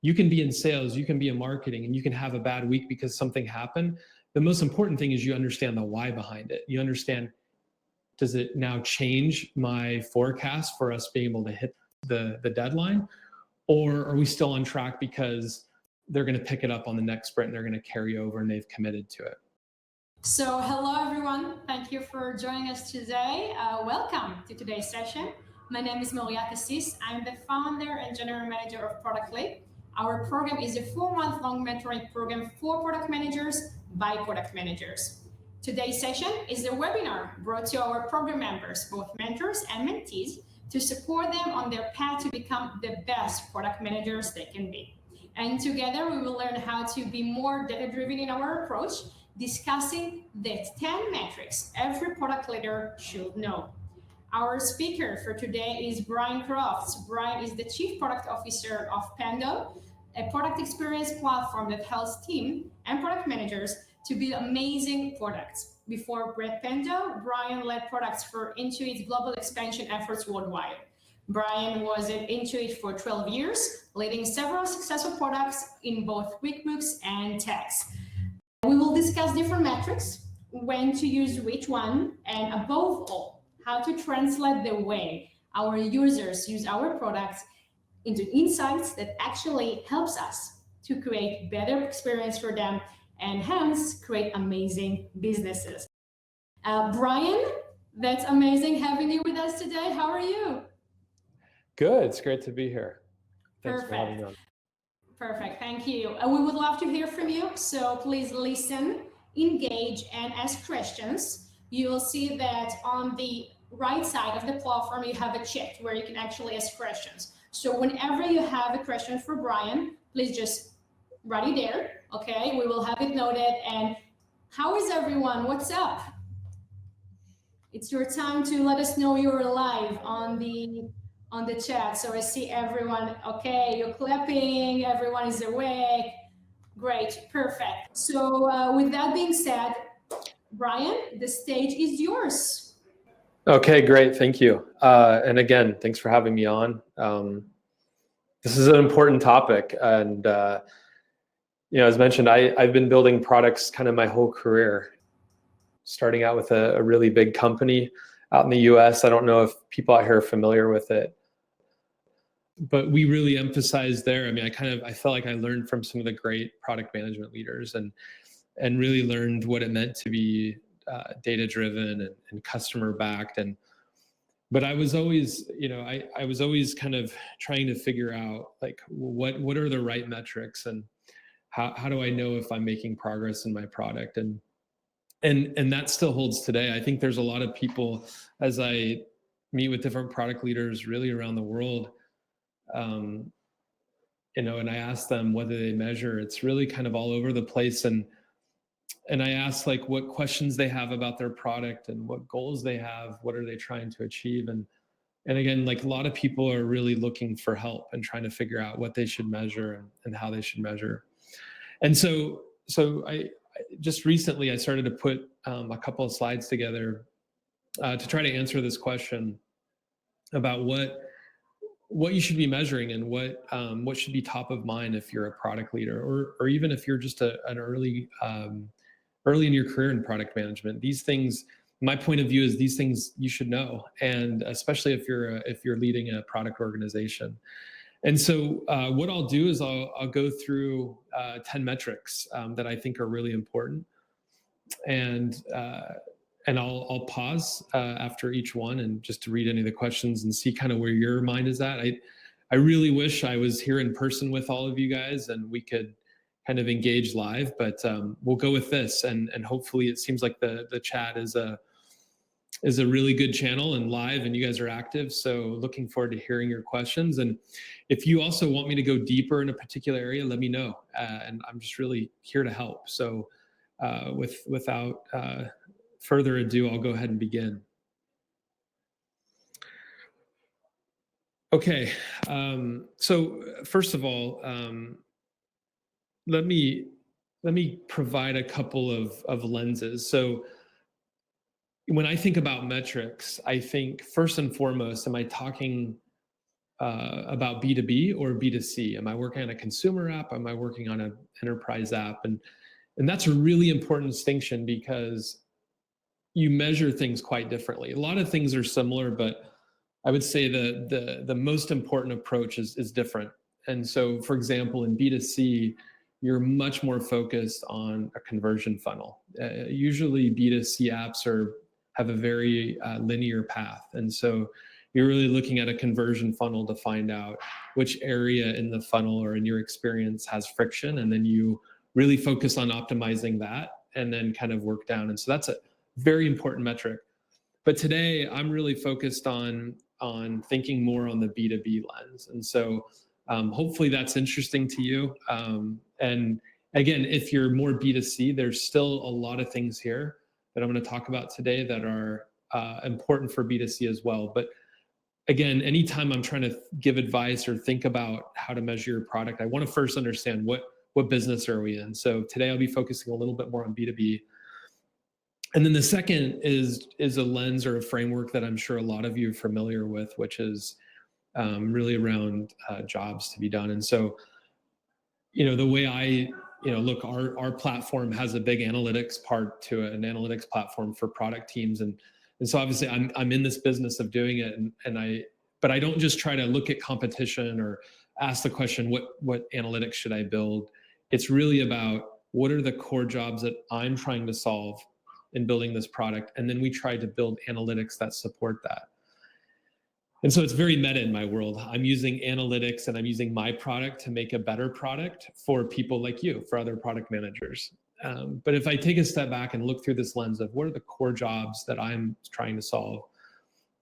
You can be in sales, you can be in marketing, and you can have a bad week because something happened. The most important thing is you understand the why behind it. You understand, does it now change my forecast for us being able to hit the deadline? Or are we still on track because they're going to pick it up on the next sprint and they're going to carry over and they've committed to it? So hello everyone, thank you for joining us today. Welcome to today's session. My name is Maria Cassis. I'm the founder and general manager of Product Leap. Our program is a 4-month-long mentoring program for product managers by product managers. Today's session is a webinar brought to our program members, both mentors and mentees, to support them on their path to become the best product managers they can be. And together we will learn how to be more data-driven in our approach, discussing the 10 metrics every product leader should know. Our speaker for today is Brian Crofts. Brian is the Chief Product Officer of Pendo, a product experience platform that helps team and product managers to build amazing products. Before Pendo, Brian led products for Intuit's global expansion efforts worldwide. Brian was at Intuit for 12 years, leading several successful products in both QuickBooks and Tax. We will discuss different metrics, when to use which one, and above all, how to translate the way our users use our products into insights that actually helps us to create better experience for them and hence create amazing businesses. Brian, that's amazing having you with us today. How are you? Good, it's great to be here. Thanks Perfect. for having me on. Perfect, thank you. We would love to hear from you, so please listen, engage, and ask questions. You will see that on the right side of the platform, you have a chat where you can actually ask questions. So whenever you have a question for Brian, please just write it there, okay? We will have it noted. And how is everyone? What's up? It's your time to let us know you're live on the chat. So I see everyone, okay, you're clapping, everyone is awake. Great, perfect. So with that being said, Brian, the stage is yours. Okay, great, thank you. And again, thanks for having me on. This is an important topic. And as mentioned, I've been building products kind of my whole career, starting out with a really big company out in the US. I don't know if people out here are familiar with it, but we really emphasized there. I mean, I felt like I learned from some of the great product management leaders and really learned what it meant to be data-driven and customer-backed. But I was always, I was always kind of trying to figure out like what are the right metrics and how do I know if I'm making progress in my product? And that still holds today. I think there's a lot of people, as I meet with different product leaders really around the world, and I ask them whether they measure. It's really kind of all over the place. And I ask like what questions they have about their product and what goals they have, what are they trying to achieve? And again, like a lot of people are really looking for help and trying to figure out what they should measure and how they should measure. And so I just recently, I started to put a couple of slides together to try to answer this question about what you should be measuring and what should be top of mind if you're a product leader or even if you're just an early in your career in product management. These things, my point of view is these things you should know, and especially if you're leading a product organization. And so what I'll do is I'll go through 10 metrics that I think are really important, and I'll pause after each one and just to read any of the questions and see kind of where your mind is at. I really wish I was here in person with all of you guys and we could kind of engage live, but we'll go with this, and hopefully it seems like the chat is a really good channel and live, and you guys are active. So looking forward to hearing your questions. And if you also want me to go deeper in a particular area, let me know. And I'm just really here to help. So without further ado, I'll go ahead and begin. Okay. So first of all, let me provide a couple of lenses. So when I think about metrics, I think first and foremost, am I talking about B2B or B2C? Am I working on a consumer app? Am I working on an enterprise app? And that's a really important distinction because you measure things quite differently. A lot of things are similar, but I would say the most important approach is different. And so, for example, in B2C, you're much more focused on a conversion funnel. Usually, B2C apps have a very linear path, and so you're really looking at a conversion funnel to find out which area in the funnel or in your experience has friction, and then you really focus on optimizing that, and then kind of work down. And so that's a very important metric. But today, I'm really focused on thinking more on the B2B lens, and so hopefully that's interesting to you. And again, if you're more B2C, there's still a lot of things here that I'm going to talk about today that are important for B2C as well. But again, anytime I'm trying to give advice or think about how to measure your product, I want to first understand what business are we in. So today I'll be focusing a little bit more on B2B. And then the second is a lens or a framework that I'm sure a lot of you are familiar with, which is really around jobs to be done. And so, the way I, look, our platform has a big analytics part to it, an analytics platform for product teams. And so obviously I'm in this business of doing it. But I don't just try to look at competition or ask the question, what analytics should I build? It's really about what are the core jobs that I'm trying to solve in building this product. And then we try to build analytics that support that. And so it's very meta in my world. I'm using analytics and I'm using my product to make a better product for people like you, for other product managers. But if I take a step back and look through this lens of what are the core jobs that I'm trying to solve,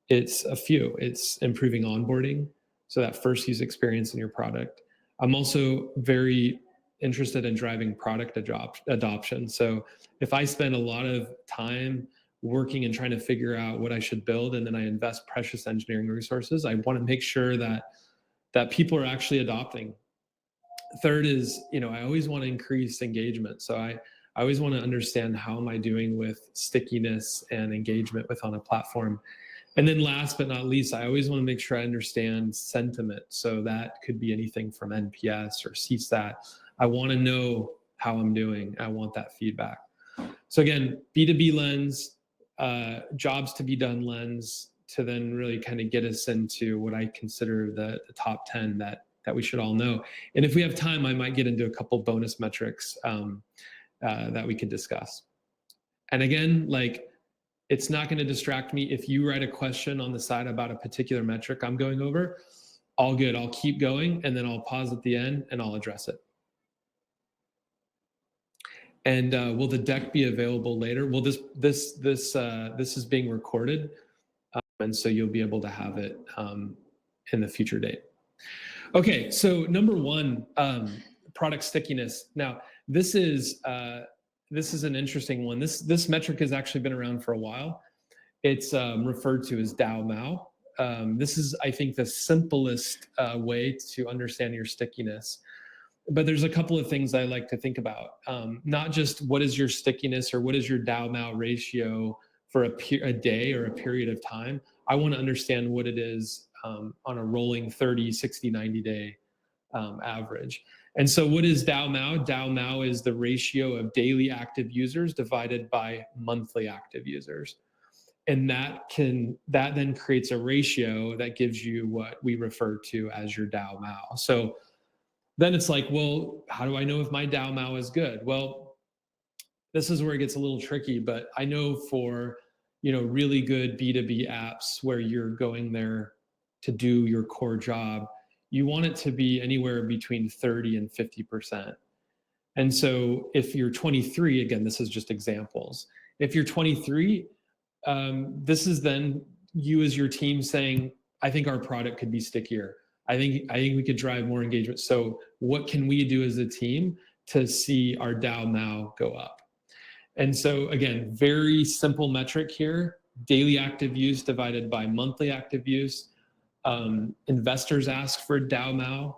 it's a few. It's improving onboarding, so that first use experience in your product. I'm also very interested in driving product adoption. So if I spend a lot of time working and trying to figure out what I should build, and then I invest precious engineering resources, I want to make sure that people are actually adopting. Third is, I always want to increase engagement. So I always want to understand how am I doing with stickiness and engagement on a platform. And then last but not least, I always want to make sure I understand sentiment. So that could be anything from NPS or CSAT. I want to know how I'm doing. I want that feedback. So again, B2B lens, jobs to be done lens, to then really kind of get us into what I consider the top 10 that we should all know. And if we have time, I might get into a couple bonus metrics that we could discuss. And again, it's not going to distract me. If you write a question on the side about a particular metric I'm going over, all good. I'll keep going, and then I'll pause at the end and I'll address it. And will the deck be available later? Well, this is being recorded, and so you'll be able to have it in the future date. Okay, so number one, product stickiness. Now, this is an interesting one. This metric has actually been around for a while. It's referred to as DAU/MAU. This is, I think, the simplest way to understand your stickiness. But there's a couple of things I like to think about. Not just what is your stickiness or what is your DAU/MAU ratio for a day or a period of time. I want to understand what it is on a rolling 30, 60, 90-day average. And so what is DAU/MAU? DAU/MAU is the ratio of daily active users divided by monthly active users. And that then creates a ratio that gives you what we refer to as your DAU/MAU. So then it's like, well, how do I know if my DAU/MAU is good? Well, this is where it gets a little tricky, but I know for, really good B2B apps where you're going there to do your core job, you want it to be anywhere between 30 and 50%. And so if you're 23, again, this is just examples. If you're 23, this is then you as your team saying, I think our product could be stickier. I think we could drive more engagement. So what can we do as a team to see our DAU/MAU go up? And so again, very simple metric here, daily active use divided by monthly active use. Investors ask for DAU/MAU.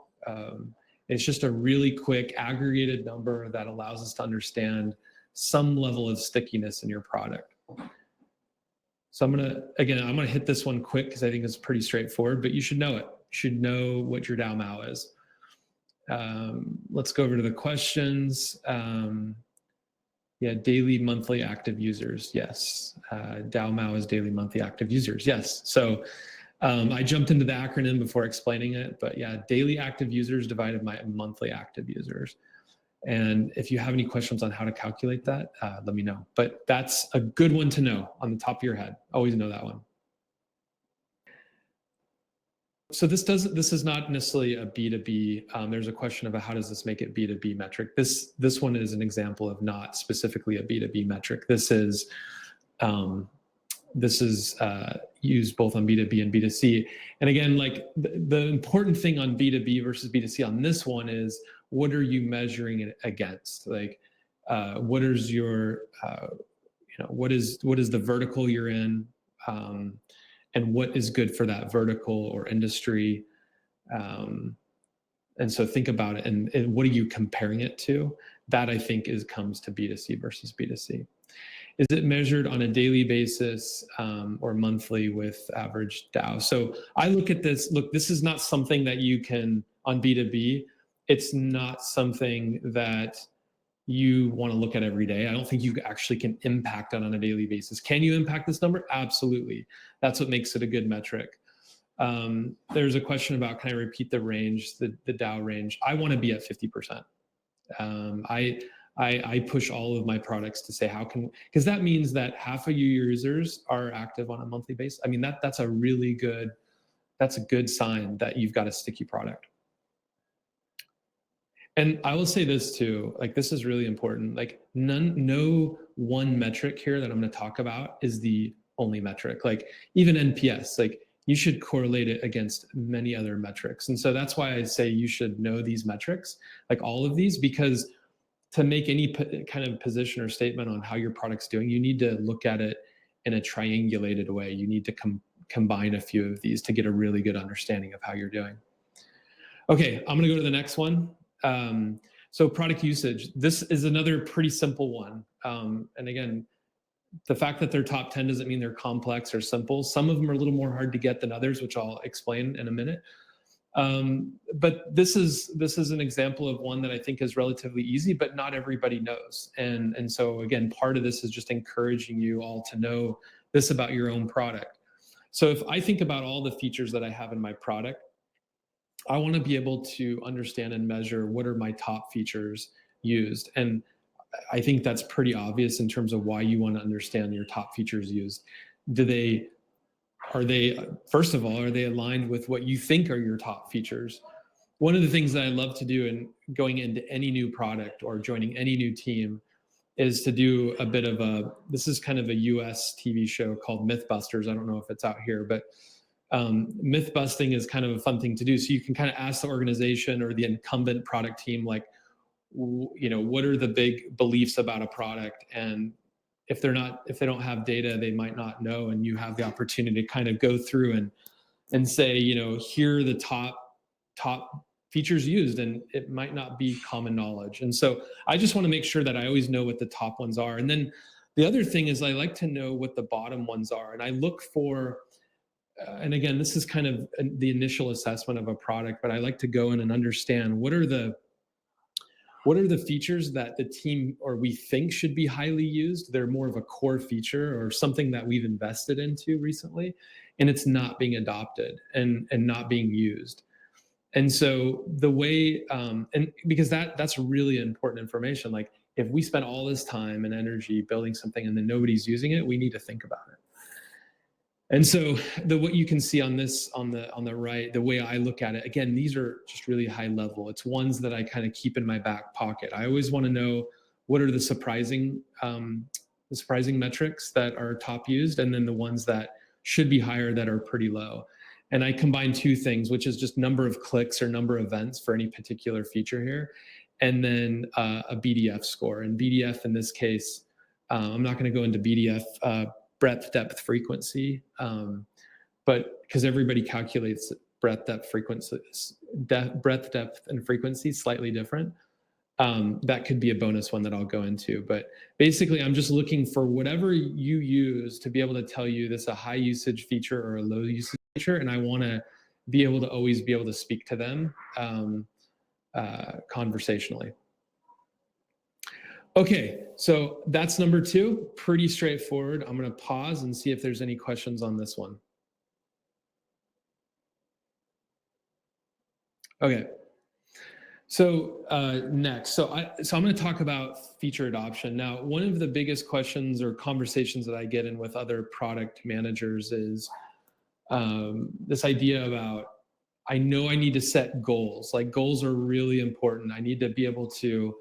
It's just a really quick aggregated number that allows us to understand some level of stickiness in your product. So I'm gonna hit this one quick because I think it's pretty straightforward, but you should know it. should know what your DAO MAU is. Let's go over to the questions. Yeah, daily monthly active users. Yes. DAO MAU is daily monthly active users. Yes. So I jumped into the acronym before explaining it, but yeah, daily active users divided by monthly active users. And if you have any questions on how to calculate that, let me know. But that's a good one to know on the top of your head. Always know that one. So this is not necessarily a B2B. There's a question about how does this make it B2B metric. This one is an example of not specifically a B2B metric. This is used both on B2B and B2C. And again, like the important thing on B2B versus B2C on this one is, what are you measuring it against? Like, what is your, what is the vertical you're in? And what is good for that vertical or industry. And so think about it, and what are you comparing it to? That I think comes to B2C versus B2C. Is it measured on a daily basis or monthly with average DAO? So I look at this, this is not something that you can, on B2B, it's not something that you want to look at every day. I don't think you actually can impact it on a daily basis. Can you impact this number? Absolutely. That's what makes it a good metric. There's a question about, can I repeat the range, the DAO range? I want to be at 50%. I push all of my products to say, because that means that half of your users are active on a monthly basis. I mean, that's a good sign that you've got a sticky product. And I will say this too, like this is really important. Like no one metric here that I'm going to talk about is the only metric. Like even NPS, like you should correlate it against many other metrics. And so that's why I say you should know these metrics, like all of these, because to make any kind of position or statement on how your product's doing, you need to look at it in a triangulated way. You need to combine a few of these to get a really good understanding of how you're doing. Okay, I'm going to go to the next one. So product usage, this is another pretty simple one. And again, the fact that they're top 10 doesn't mean they're complex or simple. Some of them are a little more hard to get than others, which I'll explain in a minute. But this is an example of one that I think is relatively easy, but not everybody knows. And so again, part of this is just encouraging you all to know this about your own product. So if I think about all the features that I have in my product, I want to be able to understand and measure what are my top features used. And I think that's pretty obvious in terms of why you want to understand your top features used. First of all, are they aligned with what you think are your top features? One of the things that I love to do in going into any new product or joining any new team is to do a bit of this is kind of a US TV show called Mythbusters. I don't know if it's out here, but myth busting is kind of a fun thing to do. So you can kind of ask the organization or the incumbent product team, like, what are the big beliefs about a product? And if they don't have data, they might not know. And you have the opportunity to kind of go through and say, here are the top features used, and it might not be common knowledge. And so I just want to make sure that I always know what the top ones are. And then the other thing is I like to know what the bottom ones are. And I look for, and again, this is kind of the initial assessment of a product, but I like to go in and understand what are the features that the team or we think should be highly used. They're more of a core feature or something that we've invested into recently, and it's not being adopted and not being used. And so the way, and because that's really important information. Like if we spend all this time and energy building something and then nobody's using it, we need to think about it. And so what you can see on this, on the right, the way I look at it, again, these are just really high level. It's ones that I kind of keep in my back pocket. I always want to know what are the surprising metrics that are top used, and then the ones that should be higher that are pretty low. And I combine two things, which is just number of clicks or number of events for any particular feature here, and then a BDF score. And BDF in this case, I'm not going to go into BDF, breadth, depth, frequency, but because everybody calculates breadth, depth, depth, and frequency slightly different. That could be a bonus one that I'll go into. But basically, I'm just looking for whatever you use to be able to tell you this is a high usage feature or a low usage feature, and I want to be able to always be able to speak to them conversationally. Okay, so that's number 2, pretty straightforward. I'm going to pause and see if there's any questions on this one. Okay. So next, so I'm going to talk about feature adoption. Now, one of the biggest questions or conversations that I get in with other product managers is this idea about, I know I need to set goals. Like, goals are really important. I need to be able to,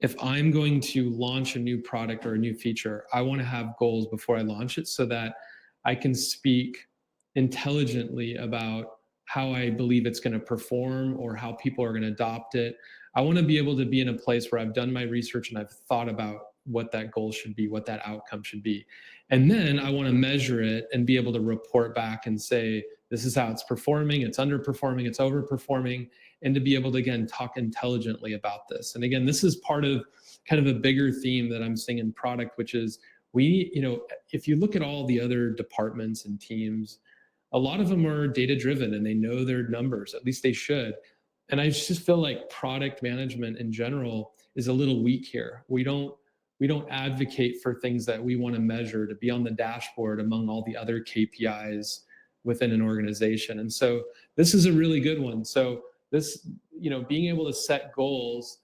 if I'm going to launch a new product or a new feature, I want to have goals before I launch it so that I can speak intelligently about how I believe it's going to perform or how people are going to adopt it. I want to be able to be in a place where I've done my research and I've thought about what that goal should be, what that outcome should be. And then I want to measure it and be able to report back and say, this is how it's performing, it's underperforming, it's overperforming, and to be able to, again, talk intelligently about this. And again, this is part of kind of a bigger theme that I'm seeing in product, which is if you look at all the other departments and teams, a lot of them are data driven and they know their numbers, at least they should. And I just feel like product management in general is a little weak here. We don't advocate for things that we want to measure, to be on the dashboard among all the other KPIs within an organization. And so this is a really good one. So this, being able to set goals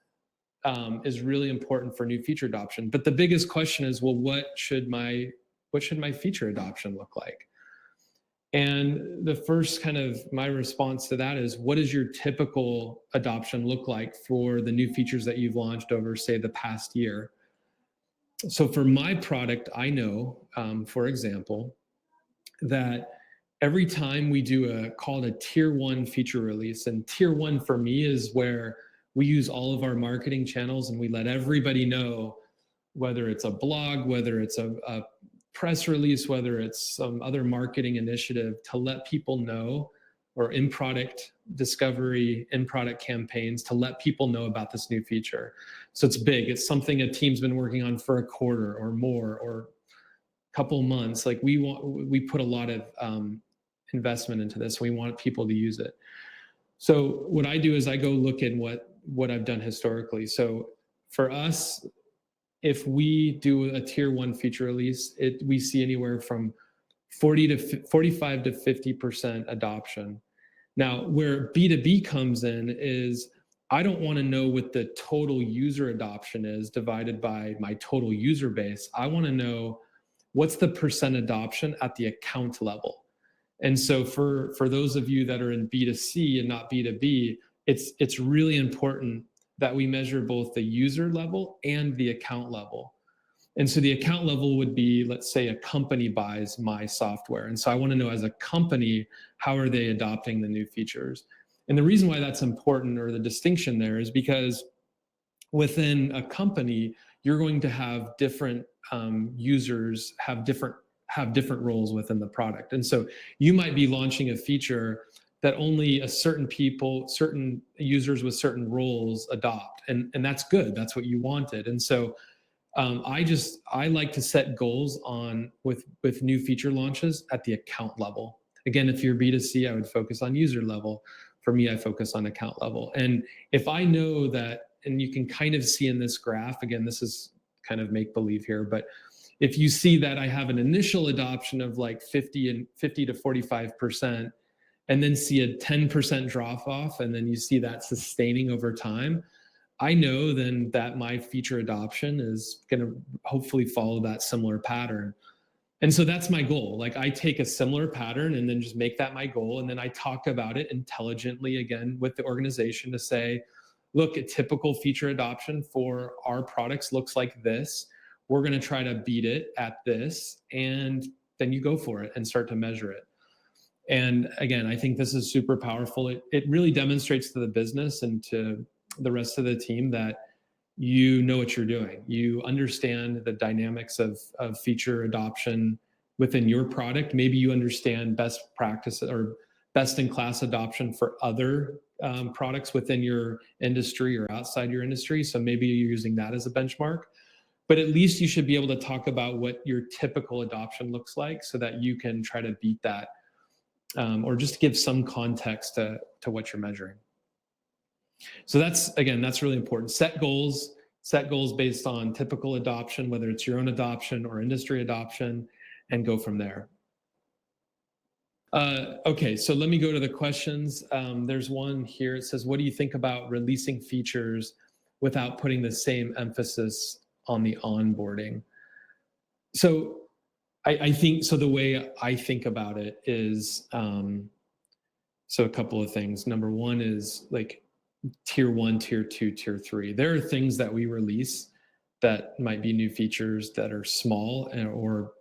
is really important for new feature adoption. But the biggest question is, well, what should my feature adoption look like? And the first kind of my response to that is, what does your typical adoption look like for the new features that you've launched over, say, the past year? So for my product, I know, for example, that every time we do called a tier 1 feature release, and tier 1 for me is where we use all of our marketing channels and we let everybody know, whether it's a blog, whether it's a press release, whether it's some other marketing initiative, to let people know, or in-product discovery, in-product campaigns, to let people know about this new feature. So it's big. It's something a team's been working on for a quarter or more, or a couple of months. Like, we put a lot of investment into this. We want people to use it. So what I do is I go look at what I've done historically. So for us, if we do a tier 1 feature release, we see anywhere from 45 to 50% adoption. Now, where B2B comes in is, I don't want to know what the total user adoption is divided by my total user base. I want to know what's the percent adoption at the account level. And so for those of you that are in B2C and not B2B, it's really important that we measure both the user level and the account level. And so the account level would be, let's say a company buys my software. And so I want to know, as a company, how are they adopting the new features? And the reason why that's important, or the distinction there, is because within a company, you're going to have different users have different roles within the product. And so you might be launching a feature that only certain users with certain roles adopt. And that's good. That's what you wanted. And so I like to set goals with new feature launches at the account level. Again, if you're B2C, I would focus on user level. For me, I focus on account level. And if I know that, and you can kind of see in this graph, again, this is kind of make believe here, but if you see that I have an initial adoption of like 50 to 45%, and then see a 10% drop off, and then you see that sustaining over time, I know then that my feature adoption is going to hopefully follow that similar pattern. And so that's my goal. Like, I take a similar pattern and then just make that my goal. And then I talk about it intelligently again with the organization to say, look, a typical feature adoption for our products looks like this. We're going to try to beat it at this. And then you go for it and start to measure it. And again, I think this is super powerful. It really demonstrates to the business and to the rest of the team that you know what you're doing. You understand the dynamics of feature adoption within your product. Maybe you understand best practice or best in class adoption for other products within your industry or outside your industry. So maybe you're using that as a benchmark. But at least you should be able to talk about what your typical adoption looks like so that you can try to beat that or just give some context to what you're measuring. So that's really important. Set goals based on typical adoption, whether it's your own adoption or industry adoption, and go from there. Okay, so let me go to the questions. There's one here. It says, what do you think about releasing features without putting the same emphasis on the onboarding? So I think, so the way I think about it is, so a couple of things. Number one is like tier 1, tier 2, tier 3. There are things that we release that might be new features that are small, or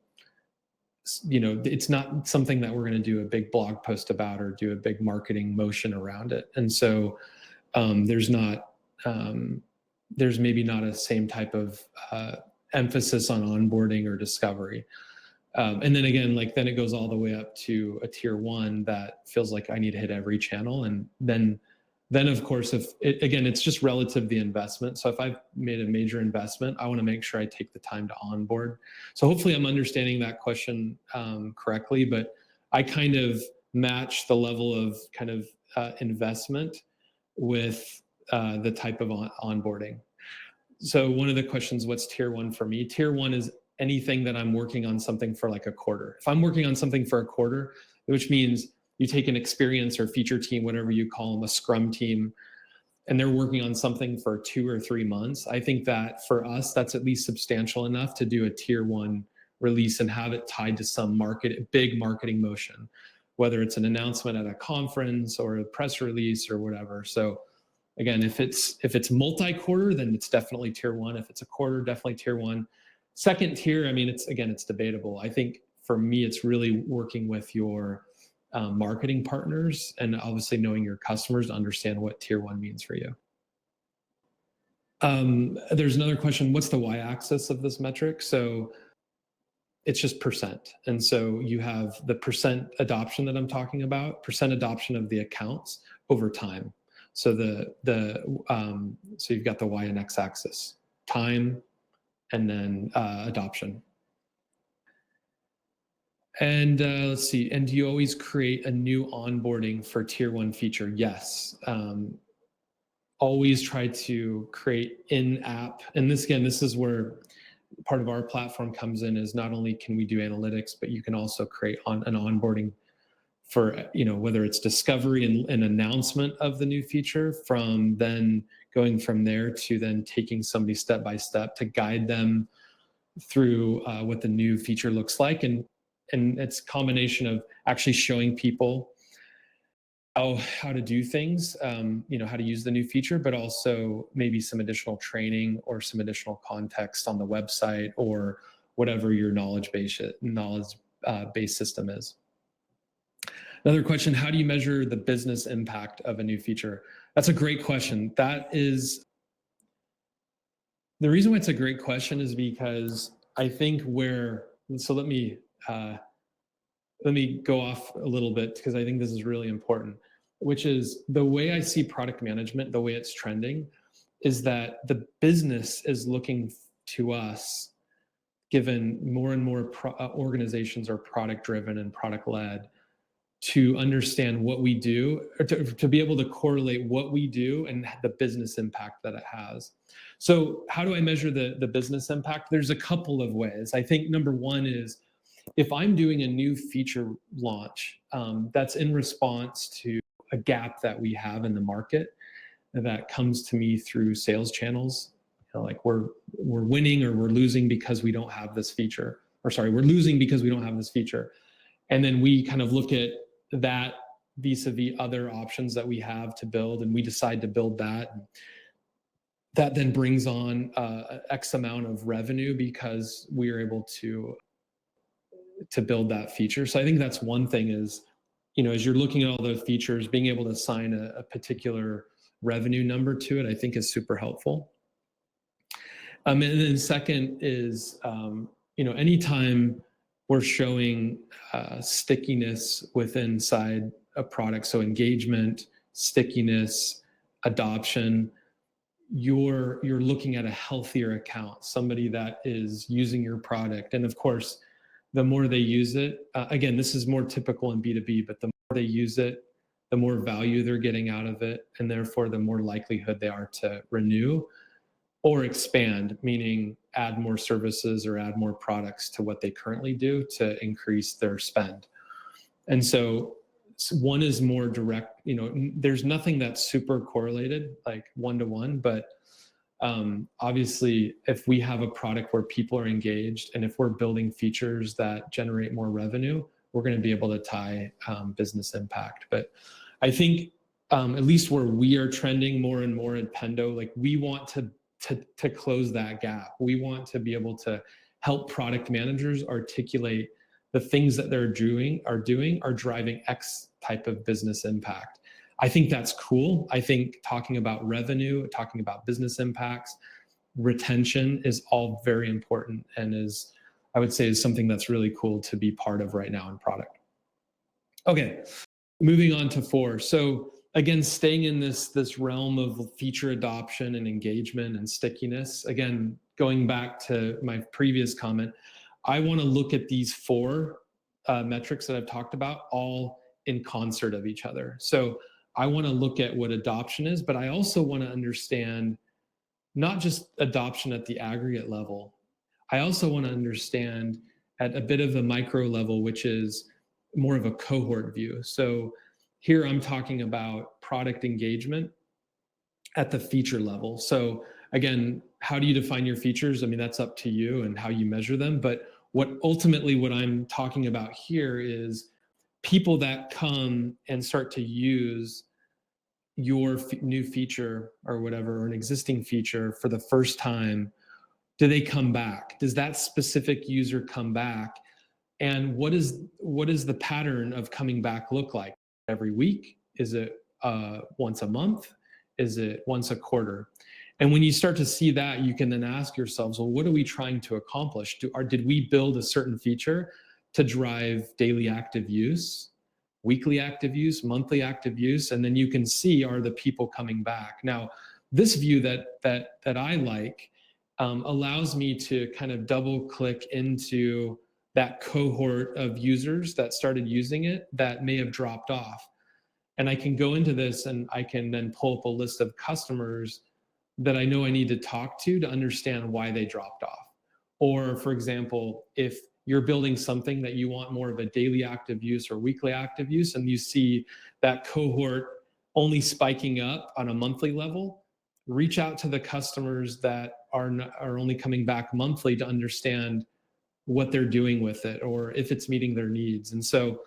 it's not something that we're going to do a big blog post about or do a big marketing motion around it. And so there's maybe not a same type of emphasis on onboarding or discovery. And then again, then it goes all the way up to a tier 1 that feels like I need to hit every channel. And then of course, it's just relative to the investment. So if I've made a major investment, I want to make sure I take the time to onboard. So hopefully I'm understanding that question correctly, but I kind of match the level of investment with the type of onboarding. So one of the questions, what's tier 1 for me? Tier 1 is anything that I'm working on something for like a quarter. If I'm working on something for a quarter, which means you take an experience or feature team, whatever you call them, a scrum team, and they're working on something for 2 or 3 months. I think that for us, that's at least substantial enough to do a tier 1 release and have it tied to some big marketing motion, whether it's an announcement at a conference or a press release or whatever. So again, if it's multi-quarter, then it's definitely tier 1. If it's a quarter, definitely tier 1. Second tier, it's debatable. I think for me, it's really working with your marketing partners and obviously knowing your customers to understand what tier 1 means for you. There's another question, what's the y-axis of this metric? So it's just percent. And so you have the percent adoption that I'm talking about, percent adoption of the accounts over time. So so you've got the y and x axis, time, and then adoption. And let's see, and do you always create a new onboarding for tier 1 feature? Yes. Always try to create in-app. And this is where part of our platform comes in, is not only can we do analytics, but you can also create an onboarding for, whether it's discovery and announcement of the new feature, from then going from there to then taking somebody step by step to guide them through what the new feature looks like. And it's a combination of actually showing people how to do things, how to use the new feature, but also maybe some additional training or some additional context on the website or whatever your knowledge-based system is. Another question, how do you measure the business impact of a new feature? That's a great question. The reason why it's a great question is because I think so let me go off a little bit, because I think this is really important, which is the way I see product management, the way it's trending, is that the business is looking to us, given more and more organizations are product driven and product led, to understand what we do, or to be able to correlate what we do and the business impact that it has. So how do I measure the business impact? There's a couple of ways. I think number one is, if I'm doing a new feature launch that's in response to a gap that we have in the market that comes to me through sales channels, like we're winning or we're losing because we don't have this feature, we're losing because we don't have this feature. And then we kind of look at that vis-a-vis other options that we have to build, and we decide to build that. That then brings on X amount of revenue because we are able to build that feature. So I think that's one thing is, as you're looking at all those features, being able to assign a particular revenue number to it, I think is super helpful. And then second is, anytime we're showing stickiness inside a product, so engagement, stickiness, adoption, you're looking at a healthier account, somebody that is using your product. And of course, the more they use it, again, this is more typical in B2B, but the they use it, the more value they're getting out of it, and therefore the more likelihood they are to renew or expand, meaning add more services or add more products to what they currently do to increase their spend. And so one is more direct, there's nothing that's super correlated, like one-to-one, but obviously if we have a product where people are engaged and if we're building features that generate more revenue, we're going to be able to tie business impact. But I think at least where we are trending more and more in Pendo, like we want to close that gap. We want to be able to help product managers articulate the things that they're doing are driving X type of business impact. I think that's cool. I think talking about revenue, talking about business impacts, retention is all very important and is, I would say, is something that's really cool to be part of right now in product. Okay, moving on to 4. So again, staying in this realm of feature adoption and engagement and stickiness, again, going back to my previous comment, I want to look at these 4 metrics that I've talked about all in concert of each other. So I want to look at what adoption is, but I also want to understand not just adoption at the aggregate level. I also want to understand at a bit of a micro level, which is more of a cohort view. So here I'm talking about product engagement at the feature level. So again, how do you define your features? I mean, that's up to you and how you measure them. But what I'm talking about here is people that come and start to use your new feature or whatever, or an existing feature for the first time. Do they come back? Does that specific user come back? And what is the pattern of coming back look like? Every week? Is it once a month? Is it once a quarter? And when you start to see that, you can then ask yourselves, well, what are we trying to accomplish? Did we build a certain feature to drive daily active use, weekly active use, monthly active use? And then you can see, are the people coming back? Now, this view that I like allows me to kind of double click into that cohort of users that started using it that may have dropped off. And I can go into this and I can then pull up a list of customers that I know I need to talk to understand why they dropped off. Or for example, if you're building something that you want more of a daily active use or weekly active use, and you see that cohort only spiking up on a monthly level, reach out to the customers that are only coming back monthly to understand what they're doing with it, or if it's meeting their needs. And so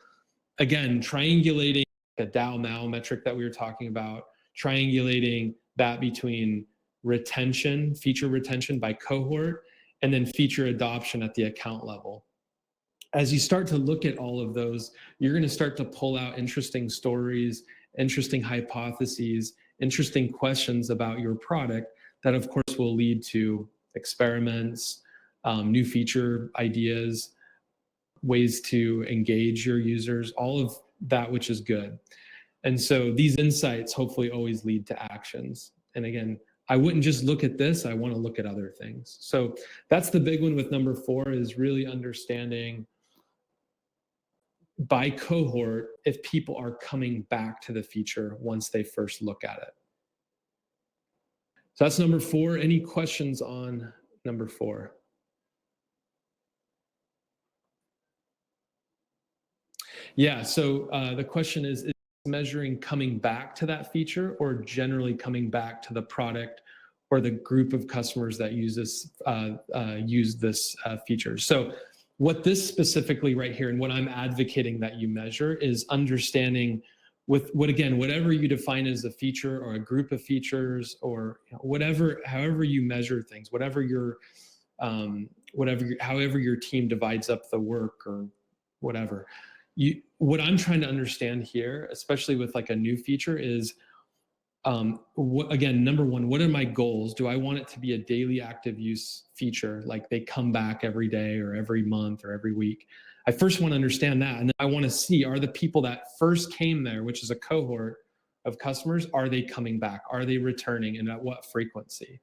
again, triangulating a DAO MAU metric that we were talking about, triangulating that between retention, feature retention by cohort, and then feature adoption at the account level. As you start to look at all of those, you're going to start to pull out interesting stories, interesting hypotheses, interesting questions about your product that of course will lead to experiments, new feature ideas, ways to engage your users, all of that, which is good. And so these insights hopefully always lead to actions. And again, I wouldn't just look at this, I want to look at other things. So that's the big one with number 4, is really understanding by cohort if people are coming back to the feature once they first look at it. So that's number 4. Any questions on number 4? Yeah, so the question is measuring coming back to that feature or generally coming back to the product or the group of customers that use this feature. So what this specifically right here and what I'm advocating that you measure is understanding with whatever you define as a feature or a group of features or however you measure things, however your team divides up the work or whatever. What I'm trying to understand here, especially with like a new feature, is number 1, what are my goals? Do I want it to be a daily active use feature, like they come back every day or every month or every week? I first want to understand that, and then I want to see, are the people that first came there, which is a cohort of customers, are they coming back? Are they returning, and at what frequency?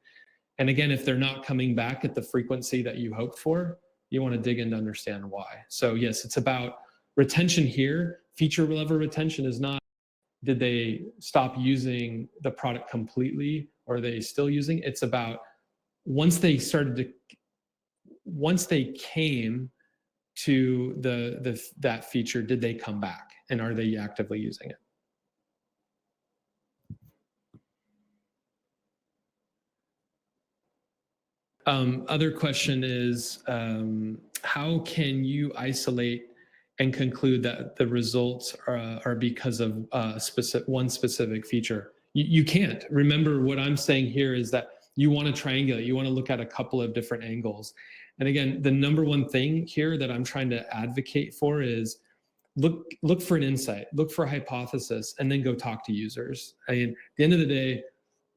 And again, if they're not coming back at the frequency that you hoped for, you want to dig in to understand why. So yes, it's about retention here, feature level retention is not, did they stop using the product completely, or are they still using it? It's about once they came to that feature, did they come back, and are they actively using it? Other question is, how can you isolate and conclude that the results are because of one specific feature? You can't. Remember, what I'm saying here is that you want to triangulate. You want to look at a couple of different angles. And again, the number one thing here that I'm trying to advocate for is look for an insight, look for a hypothesis, and then go talk to users. I mean, at the end of the day,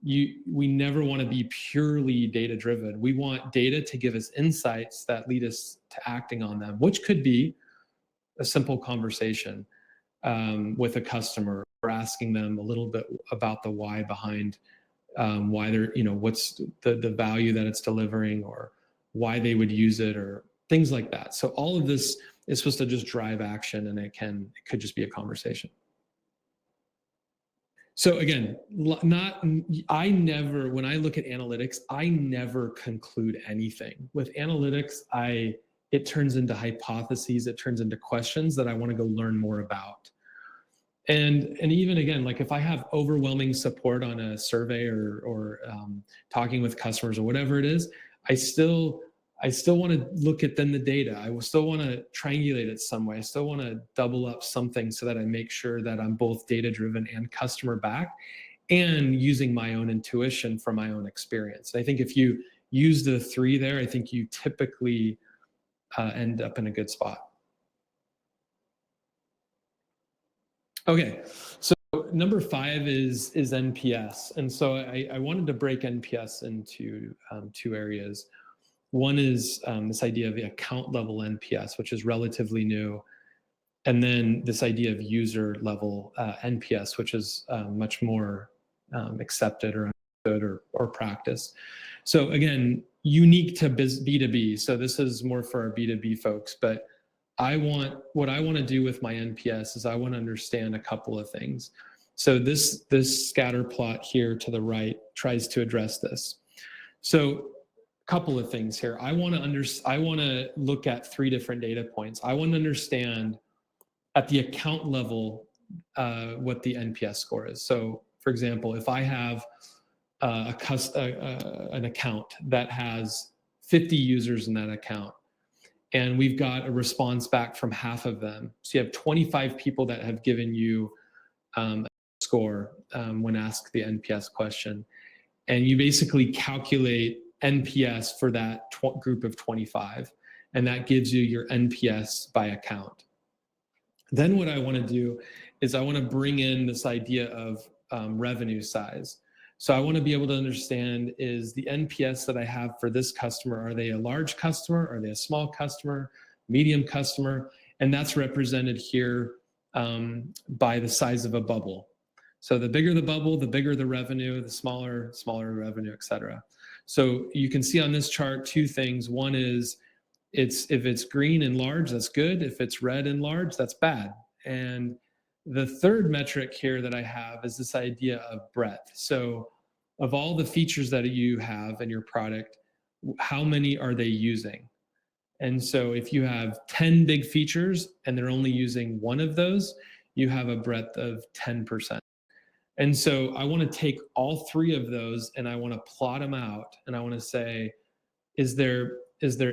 we never want to be purely data driven. We want data to give us insights that lead us to acting on them, which could be a simple conversation with a customer, or asking them a little bit about the why behind why they're, what's the value that it's delivering, or why they would use it, or things like that. So all of this is supposed to just drive action, and it could just be a conversation. So again, when I look at analytics, I never conclude anything. With analytics, it turns into hypotheses, it turns into questions that I want to go learn more about. And even again, like if I have overwhelming support on a survey or talking with customers or whatever it is, I still want to look at then the data. I will still want to triangulate it some way. I still want to double up something so that I make sure that I'm both data driven and customer back, and using my own intuition from my own experience. And I think if you use the three there, I think you typically end up in a good spot. Okay, so number 5 is NPS. And so I wanted to break NPS into 2 areas. One is this idea of the account level NPS, which is relatively new. And then this idea of user level NPS, which is much more accepted or understood or practiced. So again, unique to B2B. So this is more for our B2B folks, but what I want to do with my NPS is I want to understand a couple of things. So this scatter plot here to the right tries to address this. So a couple of things here. I want to look at 3 different data points. I want to understand at the account level what the NPS score is. So for example, if I have an account that has 50 users in that account, and we've got a response back from half of them. So you have 25 people that have given you a score when asked the NPS question. And you basically calculate NPS for that group of 25. And that gives you your NPS by account. Then what I want to do is I want to bring in this idea of revenue size. So I want to be able to understand, is the NPS that I have for this customer, are they a large customer? Are they a small customer, medium customer? And that's represented here by the size of a bubble. So the bigger the bubble, the bigger the revenue, the smaller revenue, et cetera. So you can see on this chart 2 things. One is if it's green and large, that's good. If it's red and large, that's bad. And the third metric here that I have is this idea of breadth. So of all the features that you have in your product, how many are they using? And so if you have 10 big features and they're only using one of those, you have a breadth of 10%. And so I want to take all 3 of those and I want to plot them out, and I want to say, is there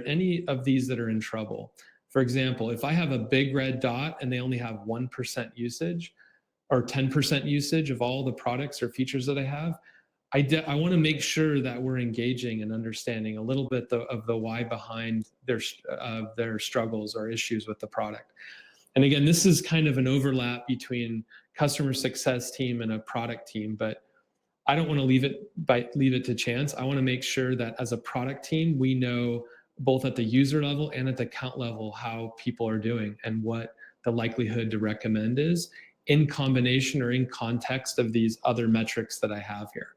any of these that are in trouble? For example, if I have a big red dot and they only have 1% usage or 10% usage of all the products or features that I have, I want to make sure that we're engaging and understanding a little bit of the why behind their struggles or issues with the product. And again, this is kind of an overlap between customer success team and a product team, but I don't want to leave it to chance. I want to make sure that as a product team, we know both at the user level and at the account level how people are doing and what the likelihood to recommend is in combination or in context of these other metrics that I have here.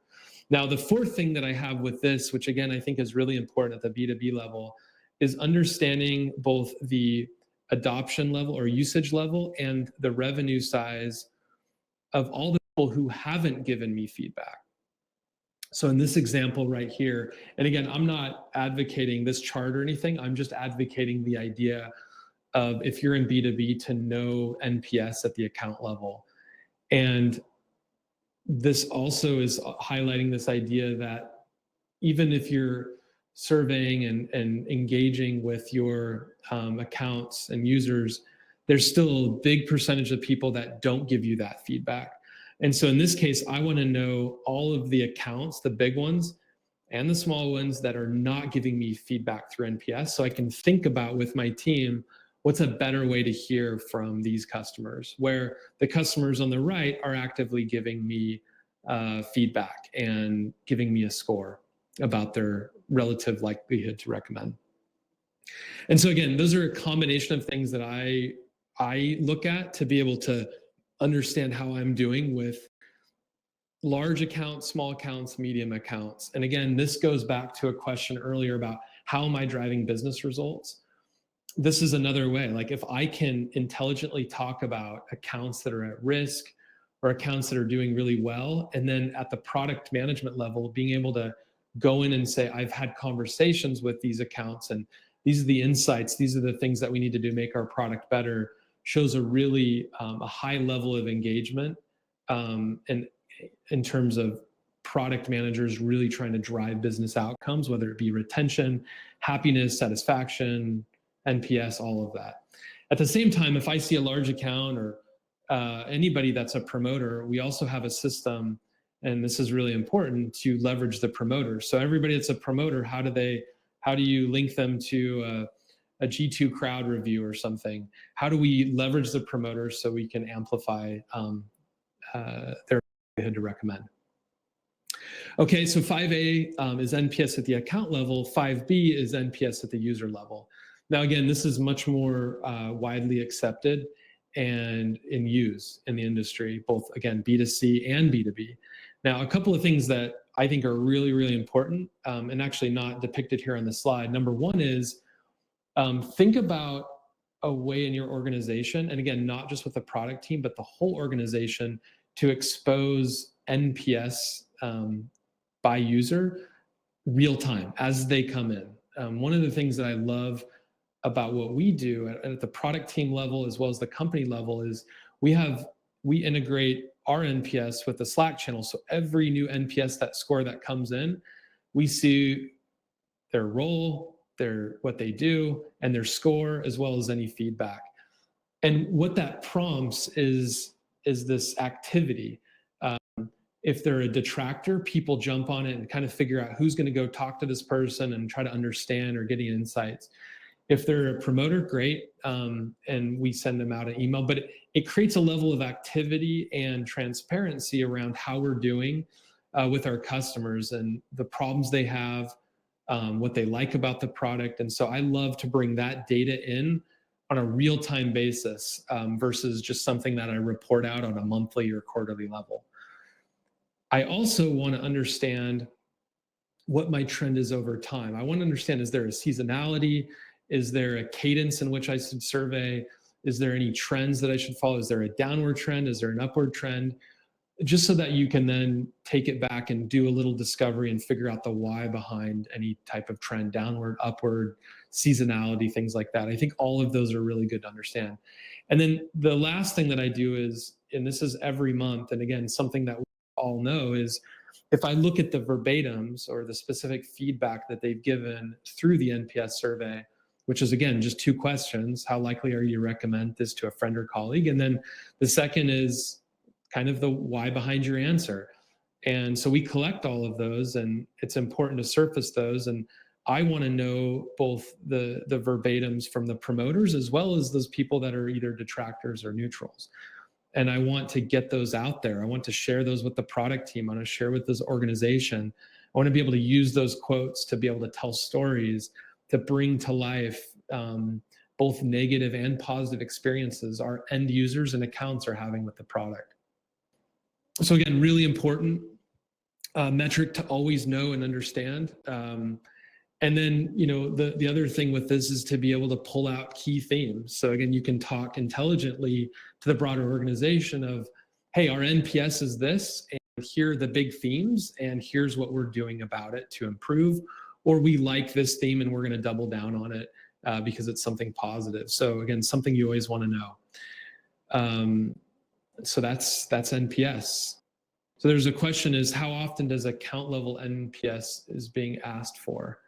Now, the 4th thing that I have with this, which again, I think is really important at the B2B level, is understanding both the adoption level or usage level and the revenue size of all the people who haven't given me feedback. So in this example right here, and again, I'm not advocating this chart or anything, I'm just advocating the idea of, if you're in B2B, to know NPS at the account level. And this also is highlighting this idea that even if you're surveying and engaging with your accounts and users, there's still a big percentage of people that don't give you that feedback. And so in this case, I want to know all of the accounts, the big ones and the small ones, that are not giving me feedback through NPS, so I can think about with my team, what's a better way to hear from these customers, where the customers on the right are actively giving me feedback and giving me a score about their relative likelihood to recommend. And so again, those are a combination of things that I look at to be able to understand how I'm doing with large accounts, small accounts, medium accounts. And again, this goes back to a question earlier about how am I driving business results? This is another way. Like, if I can intelligently talk about accounts that are at risk or accounts that are doing really well, and then at the product management level, being able to go in and say, I've had conversations with these accounts and these are the insights, these are the things that we need to do to make our product better, shows a really a high level of engagement, and in terms of product managers really trying to drive business outcomes, whether it be retention, happiness, satisfaction, NPS, all of that. At the same time, if I see a large account or anybody that's a promoter, we also have a system, and this is really important, to leverage the promoters. So everybody that's a promoter, how do you link them to a G2 crowd review or something? How do we leverage the promoters so we can amplify their likelihood to recommend? Okay, so 5A is NPS at the account level. 5B is NPS at the user level. Now, again, this is much more widely accepted and in use in the industry, both, again, B2C and B2B. Now, a couple of things that I think are really, really important, and actually not depicted here on the slide. Number one is think about a way in your organization, and again, not just with the product team, but the whole organization, to expose NPS by user real time as they come in. One of the things that I love about what we do at the product team level as well as the company level is we integrate our NPS with the Slack channel. So every new NPS score that comes in, we see their role, what they do, and their score, as well as any feedback. And what that prompts is this activity. If they're a detractor, people jump on it and kind of figure out who's going to go talk to this person and try to understand or getting insights. If they're a promoter, great, and we send them out an email. But it creates a level of activity and transparency around how we're doing with our customers and the problems they have, what they like about the product. And so I love to bring that data in on a real-time basis versus just something that I report out on a monthly or quarterly level. I also want to understand what my trend is over time. I want to understand, is there a seasonality? Is there a cadence in which I should survey? Is there any trends that I should follow? Is there a downward trend? Is there an upward trend? Just so that you can then take it back and do a little discovery and figure out the why behind any type of trend, downward, upward, seasonality, things like that. I think all of those are really good to understand. And then the last thing that I do is, and this is every month, and again, something that we all know, is if I look at the verbatims or the specific feedback that they've given through the NPS survey, which is, again, just 2 questions. How likely are you to recommend this to a friend or colleague? And then the second is kind of the why behind your answer. And so we collect all of those, and it's important to surface those. And I want to know both the verbatims from the promoters as well as those people that are either detractors or neutrals. And I want to get those out there. I want to share those with the product team. I want to share with this organization. I want to be able to use those quotes to be able to tell stories, to bring to life both negative and positive experiences our end users and accounts are having with the product. So again, really important metric to always know and understand. And And then, the other thing with this is to be able to pull out key themes. So again, you can talk intelligently to the broader organization of, hey, our NPS is this, and here are the big themes, and here's what we're doing about it to improve. Or we like this theme and we're going to double down on it because it's something positive. So again, something you always want to know. So that's NPS. So there's a question is, how often does account level NPS is being asked for?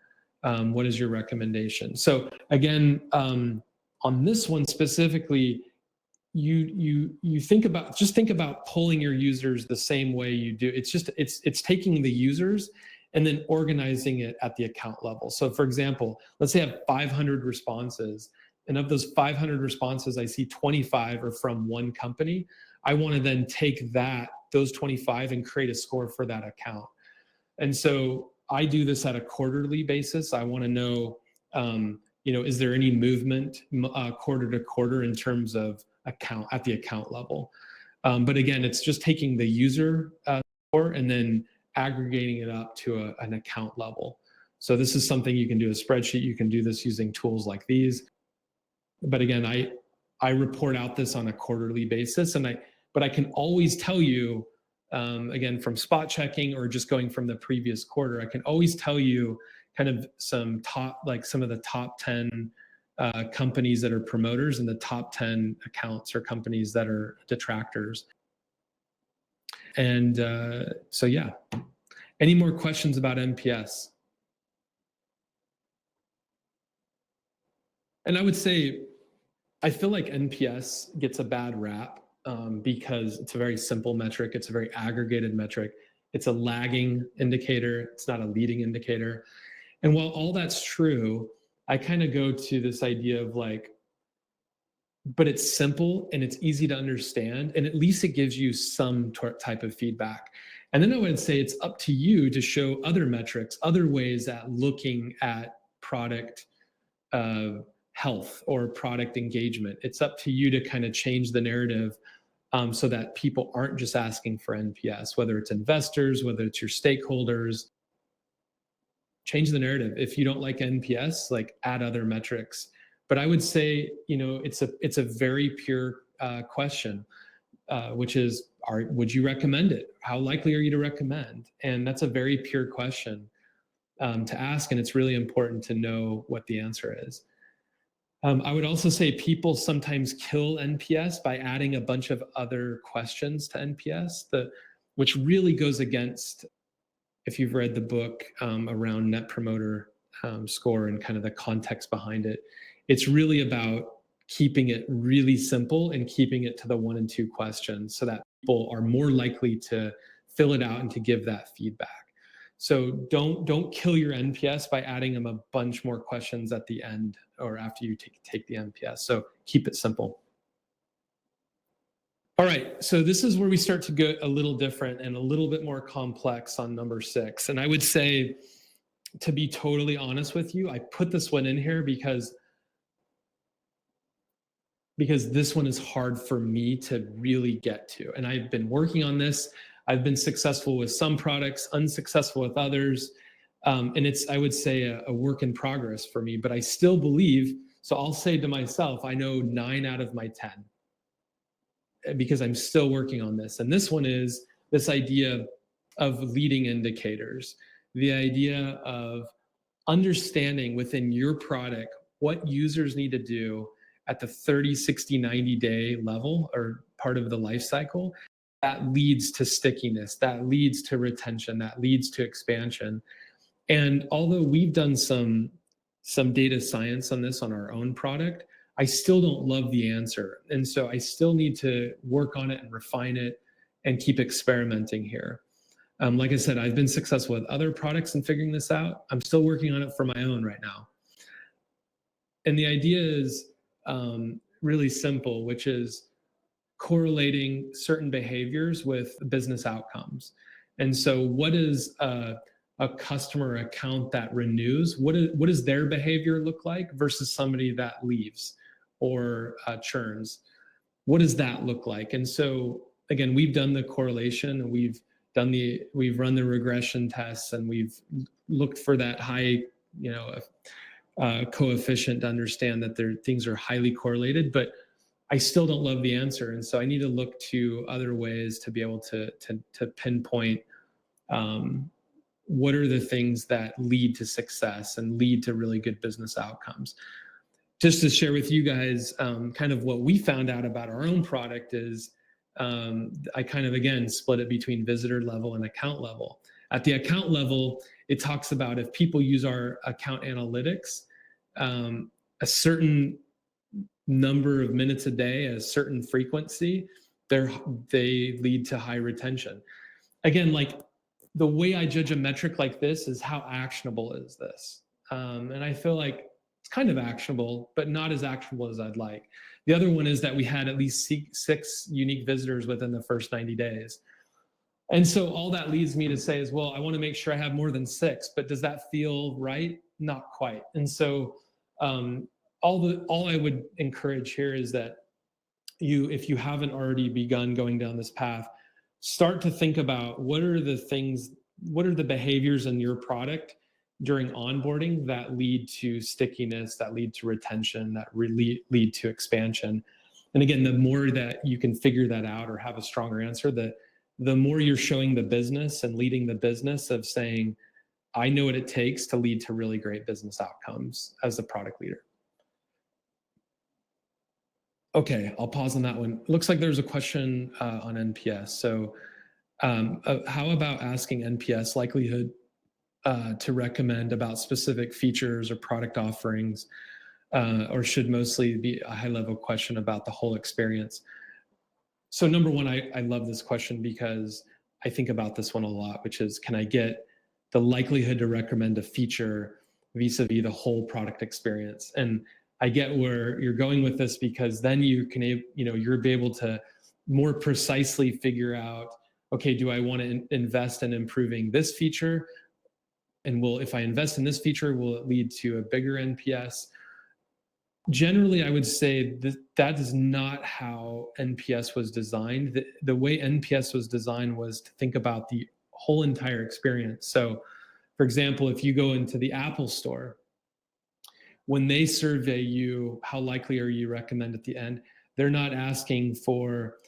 What is your recommendation? So again, on this one specifically, you think about polling your users the same way you do. It's taking the users and then organizing it at the account level. So for example, let's say I have 500 responses, and of those 500 responses, I see 25 are from one company. I want to then take those 25 and create a score for that account. And so I do this at a quarterly basis. I want to know, is there any movement quarter to quarter in terms of account at the account level? But again, it's just taking the user score and then aggregating it up to an account level. So this is something you can do a spreadsheet. You can do this using tools like these. But again, I report out this on a quarterly basis, but I can always tell you, again, from spot checking or just going from the previous quarter, I can always tell you kind of some of the top 10 companies that are promoters and the top 10 accounts or companies that are detractors. And so, yeah. Any more questions about NPS? And I would say, I feel like NPS gets a bad rap because it's a very simple metric. It's a very aggregated metric. It's a lagging indicator. It's not a leading indicator. And while all that's true, I kind of go to this idea of but it's simple and it's easy to understand, and at least it gives you some type of feedback. And then I would say it's up to you to show other metrics, other ways at looking at product health or product engagement. It's up to you to kind of change the narrative so that people aren't just asking for NPS, whether it's investors, whether it's your stakeholders. Change the narrative. If you don't like NPS, add other metrics. But I would say, it's a very pure question, which is, would you recommend it? How likely are you to recommend? And that's a very pure question to ask, and it's really important to know what the answer is. I would also say people sometimes kill NPS by adding a bunch of other questions to NPS, which really goes against, if you've read the book around Net Promoter Score and kind of the context behind it, it's really about keeping it really simple and keeping it to the 1 and 2 questions so that people are more likely to fill it out and to give that feedback. So don't kill your NPS by adding them a bunch more questions at the end or after you take the NPS. So keep it simple. All right, so this is where we start to get a little different and a little bit more complex on number 6. And I would say, to be totally honest with you, I put this one in here because this one is hard for me to really get to. And I've been working on this. I've been successful with some products, unsuccessful with others. And it's, I would say, a work in progress for me, but I still believe, so I'll say to myself, I know 9 out of my 10 because I'm still working on this. And this one is this idea of leading indicators, the idea of understanding within your product what users need to do at the 30, 60, 90-day level or part of the life cycle that leads to stickiness, that leads to retention, that leads to expansion. And although we've done some data science on this on our own product, I still don't love the answer. And so I still need to work on it and refine it and keep experimenting here. Like I said, I've been successful with other products in figuring this out. I'm still working on it for my own right now. And the idea is really simple, which is correlating certain behaviors with business outcomes. And so what is a customer account that renews? What does their behavior look like versus somebody that leaves or churns? What does that look like? And so again, we've done the correlation, and we've run the regression tests, and we've looked for that high coefficient to understand that things are highly correlated, but I still don't love the answer. And so I need to look to other ways to be able to pinpoint what are the things that lead to success and lead to really good business outcomes. Just to share with you guys kind of what we found out about our own product is I kind of, again, split it between visitor level and account level. At the account level, it talks about if people use our account analytics, a certain number of minutes a day, a certain frequency, they lead to high retention. Again, like the way I judge a metric like this is how actionable is this? And I feel like it's kind of actionable, but not as actionable as I'd like. The other one is that we had at least 6 unique visitors within the first 90 days. And so all that leads me to say is, well, I want to make sure I have more than 6, but does that feel right? Not quite. And so all I would encourage here is that if you haven't already begun going down this path, start to think about what are the behaviors in your product during onboarding that lead to stickiness, that lead to retention, that really lead to expansion. And again, the more that you can figure that out or have a stronger answer, the more you're showing the business and leading the business of saying, I know what it takes to lead to really great business outcomes as a product leader. Okay, I'll pause on that one. It looks like there's a question on NPS. So how about asking NPS likelihood to recommend about specific features or product offerings, or should mostly be a high-level question about the whole experience? So number one, I love this question because I think about this one a lot, which is, can I get the likelihood to recommend a feature vis-a-vis the whole product experience? And I get where you're going with this, because then you'll be able to more precisely figure out, okay, do I want to invest in improving this feature? And if I invest in this feature, will it lead to a bigger NPS? Generally, I would say that is not how NPS was designed. The way NPS was designed was to think about the whole entire experience. So, for example, if you go into the Apple Store, when they survey you, how likely are you recommend at the end, they're not asking for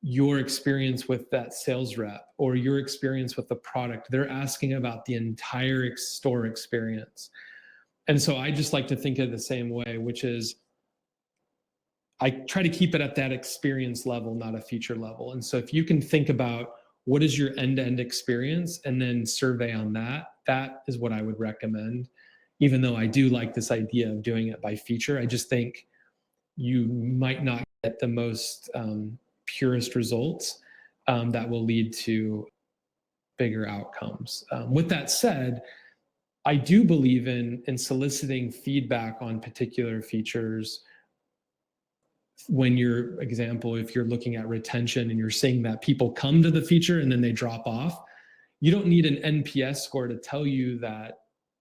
your experience with that sales rep or your experience with the product. They're asking about the entire store experience. And so I just like to think of it the same way, which is I try to keep it at that experience level, not a feature level. And so if you can think about what is your end-to-end experience and then survey on that, that is what I would recommend. Even though I do like this idea of doing it by feature, I just think you might not get the most purest results that will lead to bigger outcomes. With that said, I do believe in soliciting feedback on particular features. When if you're looking at retention and you're seeing that people come to the feature and then they drop off, you don't need an NPS score to tell you that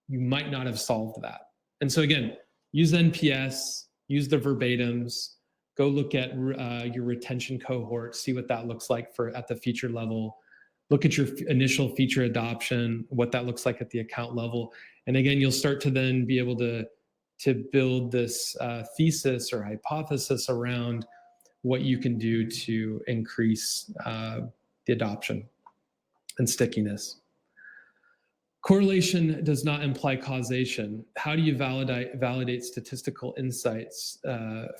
you might not have solved that. And so again, use NPS, use the verbatims, go look at your retention cohort, see what that looks like at the feature level. Look at your initial feature adoption, what that looks like at the account level. And again, you'll start to then be able to build this thesis or hypothesis around what you can do to increase the adoption and stickiness. Correlation does not imply causation. How do you validate statistical insights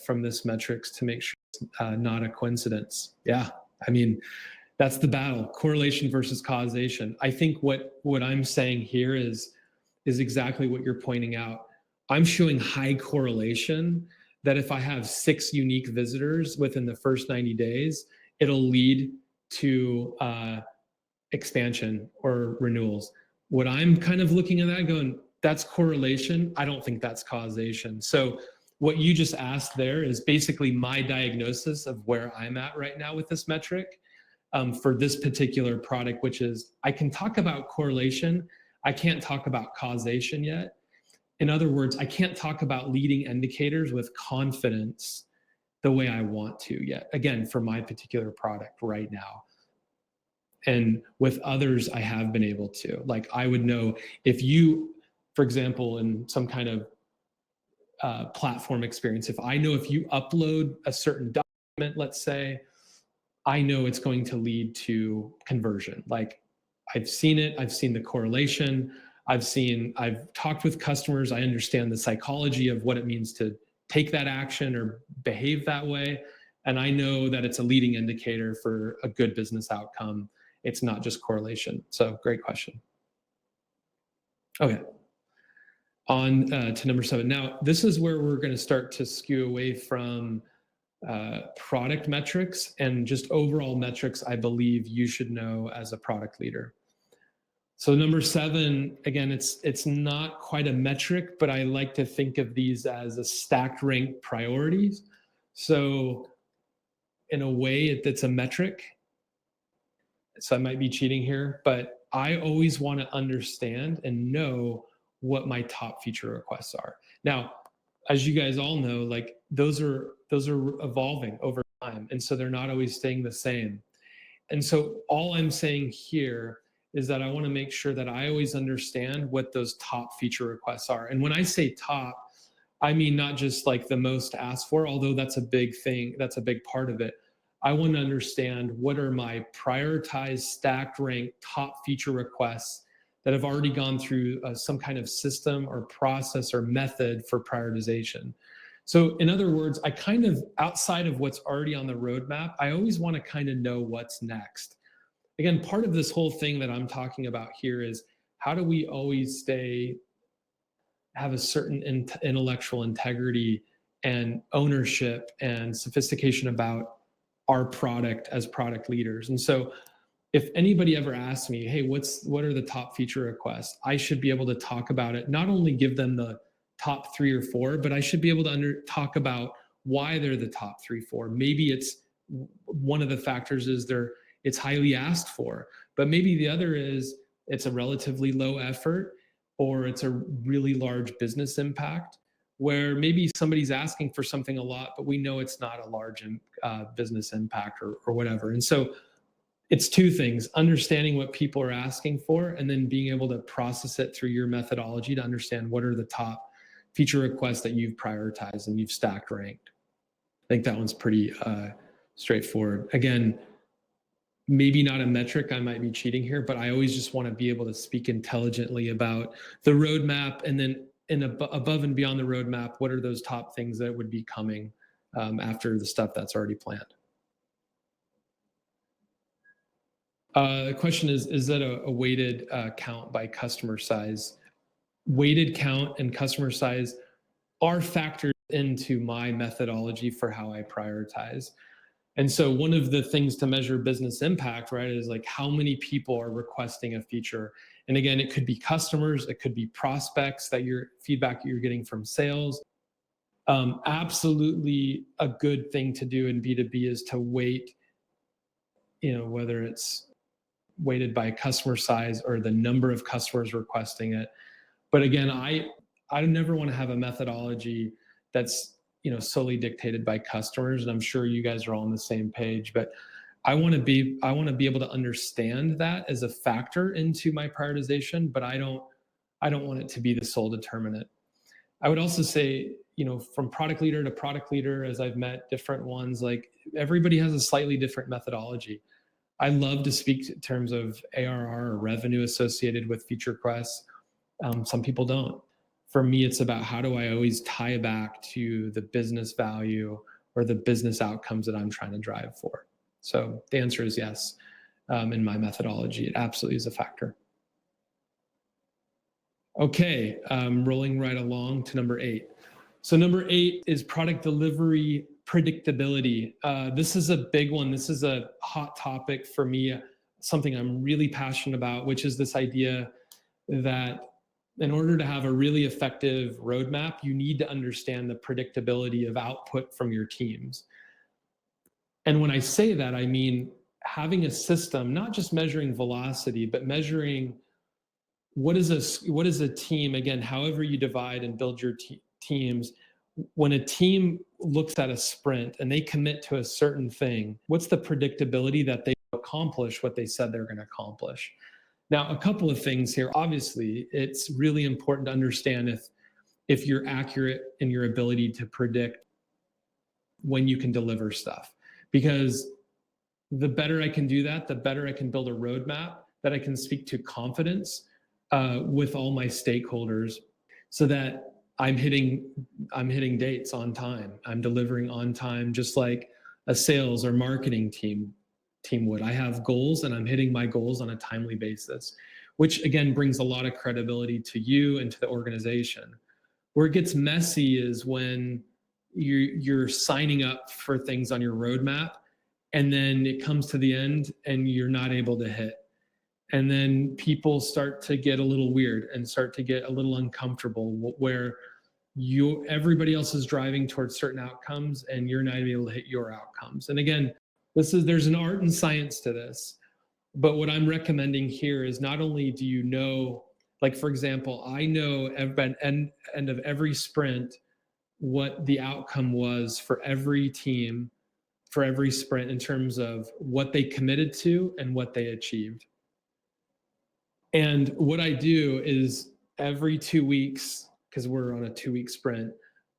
from this metrics to make sure it's not a coincidence? Yeah, I mean, that's the battle, correlation versus causation. I think what I'm saying here is exactly what you're pointing out. I'm showing high correlation that if I have 6 unique visitors within the first 90 days, it'll lead to expansion or renewals. What I'm kind of looking at that going, that's correlation. I don't think that's causation. So what you just asked there is basically my diagnosis of where I'm at right now with this metric. For this particular product, which is I can talk about correlation. I can't talk about causation yet. In other words, I can't talk about leading indicators with confidence the way I want to yet. Again, for my particular product right now. And with others, I have been able to. Like I would know if you, for example, in some kind of platform experience, if I know if you upload a certain document, let's say, I know it's going to lead to conversion. Like I've seen it, I've seen the correlation, I've talked with customers, I understand the psychology of what it means to take that action or behave that way. And I know that it's a leading indicator for a good business outcome. It's not just correlation. So great question. Okay. On to number 7. Now, this is where we're going to start to skew away from product metrics and just overall metrics I believe you should know as a product leader. So number 7, again, it's not quite a metric, but I like to think of these as a stacked rank priorities. So in a way, it's a metric. So I might be cheating here, but I always want to understand and know what my top feature requests are. Now, as you guys all know, like those are evolving over time, and so they're not always staying the same. And so all I'm saying here is that I want to make sure that I always understand what those top feature requests are. And when I say top, I mean not just like the most asked for, although that's a big thing, that's a big part of it. I want to understand what are my prioritized, stacked rank top feature requests that have already gone through some kind of system or process or method for prioritization. So in other words, I kind of, outside of what's already on the roadmap, I always want to kind of know what's next. Again, part of this whole thing that I'm talking about here is how do we always have a certain intellectual integrity and ownership and sophistication about our product as product leaders. And so if anybody ever asks me, hey, what are the top feature requests? I should be able to talk about it, not only give them the top 3 or 4, but I should be able to talk about why they're the top 3, 4. Maybe it's one of the factors is it's highly asked for, but maybe the other is it's a relatively low effort or it's a really large business impact where maybe somebody's asking for something a lot, but we know it's not a large business impact or whatever. And so it's 2 things, understanding what people are asking for and then being able to process it through your methodology to understand what are the top feature requests that you've prioritized and you've stacked ranked. I think that one's pretty straightforward. Again, maybe not a metric, I might be cheating here, but I always just want to be able to speak intelligently about the roadmap and then above and beyond the roadmap, what are those top things that would be coming after the stuff that's already planned. The question is that a weighted count by customer size? Weighted count and customer size are factored into my methodology for how I prioritize. And so one of the things to measure business impact, right, is like how many people are requesting a feature. And again, it could be customers, it could be prospects feedback you're getting from sales. Absolutely a good thing to do in B2B is to weight, whether it's weighted by customer size or the number of customers requesting it. But again, I never want to have a methodology that's solely dictated by customers, and I'm sure you guys are all on the same page. But I want to be able to understand that as a factor into my prioritization, but I don't want it to be the sole determinant. I would also say, from product leader to product leader, as I've met different ones, like everybody has a slightly different methodology. I love to speak in terms of ARR or revenue associated with feature requests. Some people don't. For me, it's about how do I always tie back to the business value or the business outcomes that I'm trying to drive for. So the answer is yes. In my methodology, it absolutely is a factor. Okay, rolling right along to number 8. So number 8 is product delivery predictability. This is a big one. This is a hot topic for me, something I'm really passionate about, which is this idea that in order to have a really effective roadmap, you need to understand the predictability of output from your teams. And when I say that, I mean having a system, not just measuring velocity, but measuring what is a team, again, however you divide and build your teams. When a team looks at a sprint and they commit to a certain thing, what's the predictability that they accomplish what they said they're going to accomplish? Now, a couple of things here. Obviously, it's really important to understand if you're accurate in your ability to predict when you can deliver stuff. Because the better I can do that, the better I can build a roadmap that I can speak to confidence with all my stakeholders, so that I'm hitting dates on time. I'm delivering on time, just like a sales or marketing team would. I have goals and I'm hitting my goals on a timely basis, which again brings a lot of credibility to you and to the organization. Where it gets messy is when you're signing up for things on your roadmap and then it comes to the end and you're not able to hit. And then people start to get a little weird and start to get a little uncomfortable, where everybody else is driving towards certain outcomes and you're not able to hit your outcomes. And again, there's an art and science to this. But what I'm recommending here is, not only do you know, like for example, I know at the end of every sprint what the outcome was for every team for every sprint in terms of what they committed to and what they achieved. And what I do is every 2 weeks, because we're on a 2-week sprint,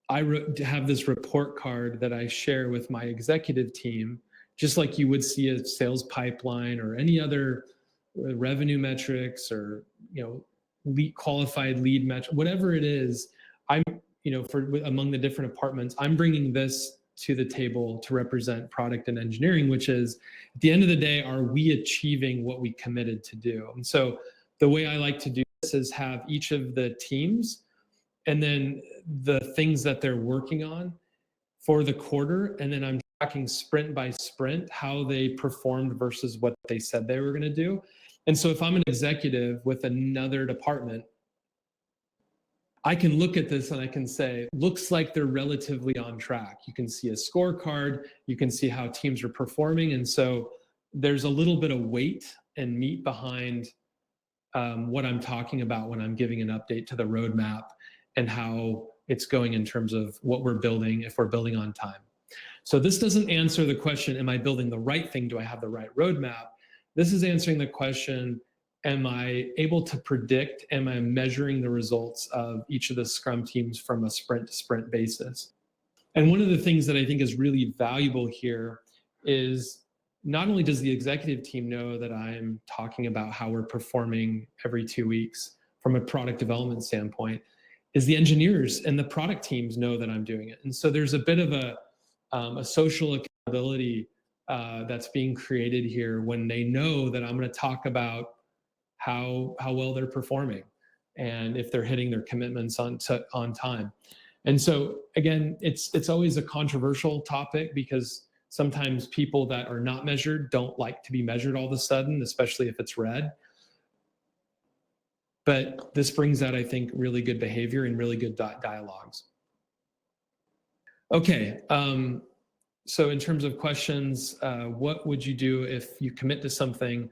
I have this report card that I share with my executive team, just like you would see a sales pipeline or any other revenue metrics, or qualified lead metric, whatever it is. I'm among the different departments, I'm bringing this to the table to represent product and engineering, which is, at the end of the day, are we achieving what we committed to do? And so the way I like to do this is have each of the teams and then the things that they're working on for the quarter, and then I'm tracking sprint by sprint how they performed versus what they said they were going to do. And so if I'm an executive with another department, I can look at this and I can say, looks like they're relatively on track. You can see a scorecard, you can see how teams are performing. And so there's a little bit of weight and meat behind what I'm talking about when I'm giving an update to the roadmap and how it's going in terms of what we're building, if we're building on time. So this doesn't answer the question, am I building the right thing? Do I have the right roadmap? This is answering the question, am I able to predict, am I measuring the results of each of the Scrum teams from a sprint to sprint basis? And one of the things that I think is really valuable here is, not only does the executive team know that I'm talking about how we're performing every 2 weeks from a product development standpoint, is the engineers and the product teams know that I'm doing it. And so there's a bit of a social accountability that's being created here when they know that I'm going to talk about how well they're performing and if they're hitting their commitments on time. And so again, it's always a controversial topic, because sometimes people that are not measured don't like to be measured all of a sudden, especially if it's red. But this brings out, I think, really good behavior and really good dialogues. Okay, so in terms of questions, what would you do if you commit to something,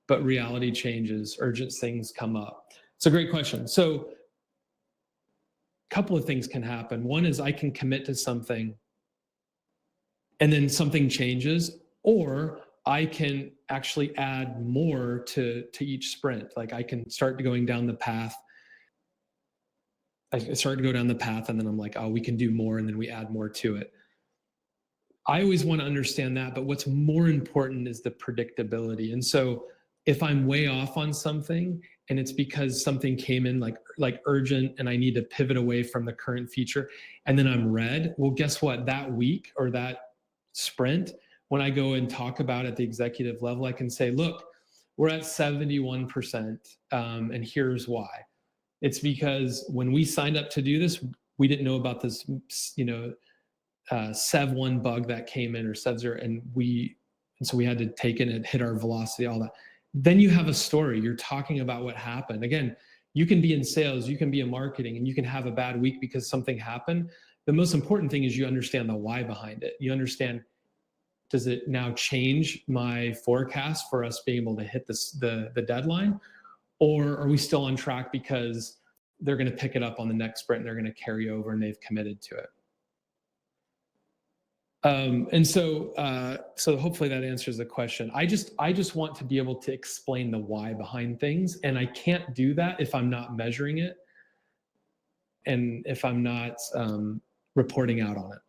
but reality changes, urgent things come up? It's a great question. So a couple of things can happen. One is I can commit to something and then something changes, or I can actually add more to each sprint. Like I can start going down the path. I start to go down the path and then I'm like, oh, we can do more, and then we add more to it. I always want to understand that, but what's more important is the predictability. And so if I'm way off on something and it's because something came in like urgent and I need to pivot away from the current feature, and then I'm red, well, guess what? That week or that sprint, when I go and talk about at the executive level, I can say, look, we're at 71%, and here's why. It's because when we signed up to do this, we didn't know about this, Sev1 bug that came in, or Sev0, and so we had to take it and hit our velocity, all that. Then you have a story. You're talking about what happened. Again, you can be in sales, you can be in marketing, and you can have a bad week because something happened. The most important thing is you understand the why behind it. You understand, does it now change my forecast for us being able to hit the deadline? Or are we still on track because they're going to pick it up on the next sprint and they're going to carry over and they've committed to it? So hopefully that answers the question. I just want to be able to explain the why behind things, and I can't do that if I'm not measuring it and if I'm not reporting out on it.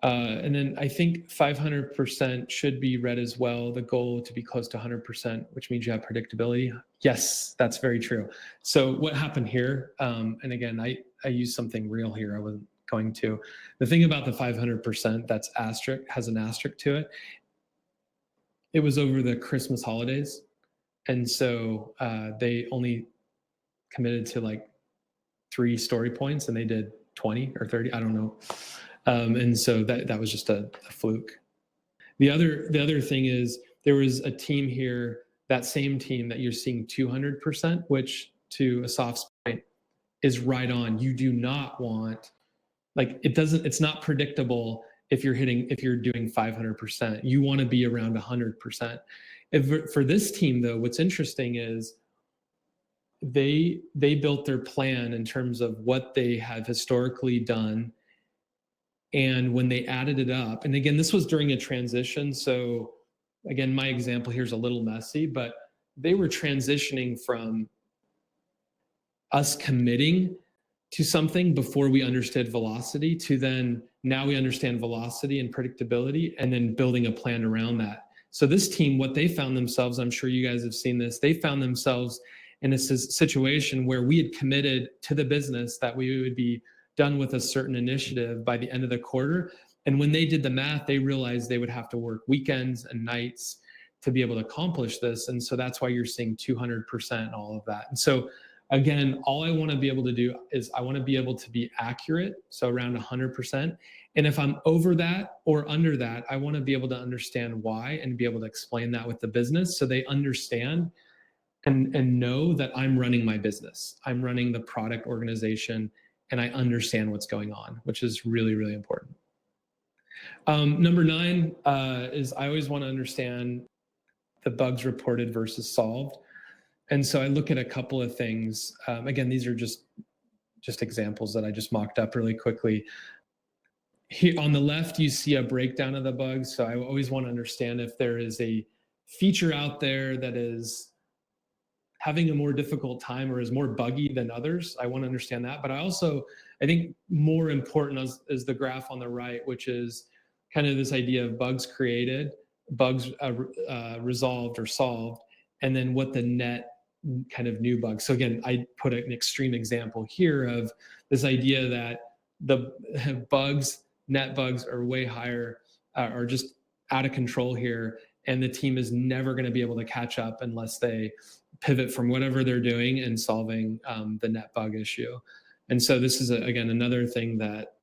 And then I think 500% should be read as well. The goal to be close to 100%, which means you have predictability. Yes, that's very true. So what happened here? And again, I used something real here. I wasn't going to. The thing about the 500% that's asterisk has an asterisk to it. It was over the Christmas holidays, and so they only committed to like 3 story points, and they did 20 or 30. I don't know. And so that was just a fluke. The other thing is there was a team here, that same team that you're seeing 200%, which to a soft point is right on. You do not want, like, it's not predictable if you're doing 500%. You want to be around 100%. For this team though, what's interesting is they built their plan in terms of what they have historically done. And when they added it up, and again, this was during a transition. So again, my example here is a little messy, but they were transitioning from us committing to something before we understood velocity to then now we understand velocity and predictability and then building a plan around that. So this team, what they found themselves, I'm sure you guys have seen this, they found themselves in a situation where we had committed to the business that we would be done with a certain initiative by the end of the quarter. And when they did the math, they realized they would have to work weekends and nights to be able to accomplish this. And so that's why you're seeing 200% and all of that. And so again, all I want to be able to do is I want to be able to be accurate. So around 100%. And if I'm over that or under that, I want to be able to understand why and be able to explain that with the business so they understand and know that I'm running my business. I'm running the product organization and I understand what's going on, which is really, really important. Number 9 is I always want to understand the bugs reported versus solved. And so I look at a couple of things. Again, these are just examples that I just mocked up really quickly. Here on the left, you see a breakdown of the bugs. So I always want to understand if there is a feature out there that is having a more difficult time or is more buggy than others. I want to understand that. But I think more important is the graph on the right, which is kind of this idea of bugs created, bugs resolved or solved, and then what the net kind of new bugs. So again, I put an extreme example here of this idea that the net bugs are way higher, are just out of control here. And the team is never going to be able to catch up unless they pivot from whatever they're doing and solving the net bug issue. And so this is, again, another thing that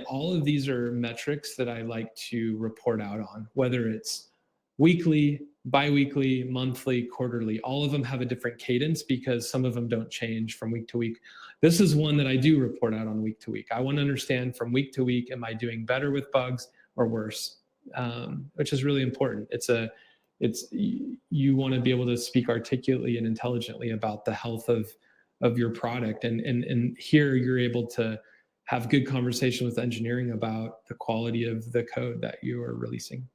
all of these are metrics that I like to report out on, whether it's weekly, biweekly, monthly, quarterly. All of them have a different cadence because some of them don't change from week to week. This is one that I do report out on week to week. I want to understand from week to week, am I doing better with bugs or worse? Which is really important. You want to be able to speak articulately and intelligently about the health of your product. And here you're able to have good conversation with engineering about the quality of the code that you are releasing.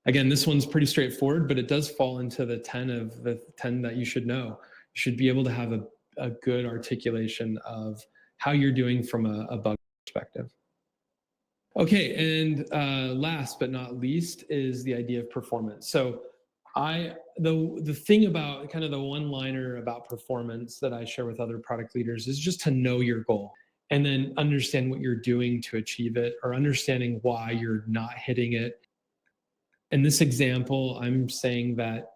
Again, this one's pretty straightforward, but it does fall into the 10 of the 10 that you should know. You should be able to have a good articulation of how you're doing from a bug perspective. Okay, and last but not least is the idea of performance. So the thing about kind of the one-liner about performance that I share with other product leaders is just to know your goal and then understand what you're doing to achieve it or understanding why you're not hitting it. In this example, I'm saying that,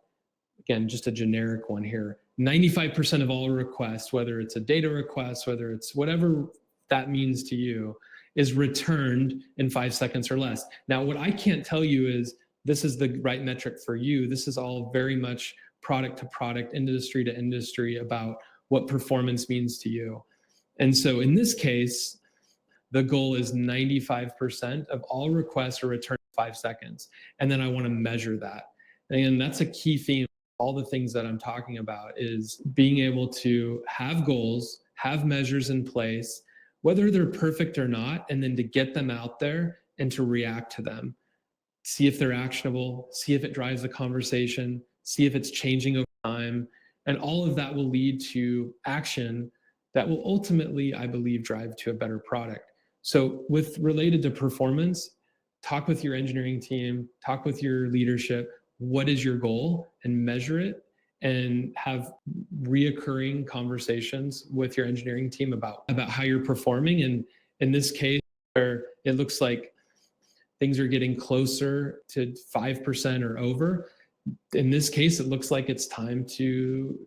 again, just a generic one here, 95% of all requests, whether it's a data request, whether it's whatever that means to you, is returned in 5 seconds or less. Now, what I can't tell you is this is the right metric for you. This is all very much product to product, industry to industry about what performance means to you. And so in this case, the goal is 95% of all requests are returned in 5 seconds. And then I want to measure that. And that's a key theme. All the things that I'm talking about is being able to have goals, have measures in place, whether they're perfect or not, and then to get them out there and to react to them. See if they're actionable, see if it drives the conversation, see if it's changing over time. And all of that will lead to action that will ultimately, I believe, drive to a better product. So with related to performance, talk with your engineering team, talk with your leadership. What is your goal? And measure it, and have reoccurring conversations with your engineering team about how you're performing. And in this case, where it looks like things are getting closer to 5% or over, in this case, it looks like it's time to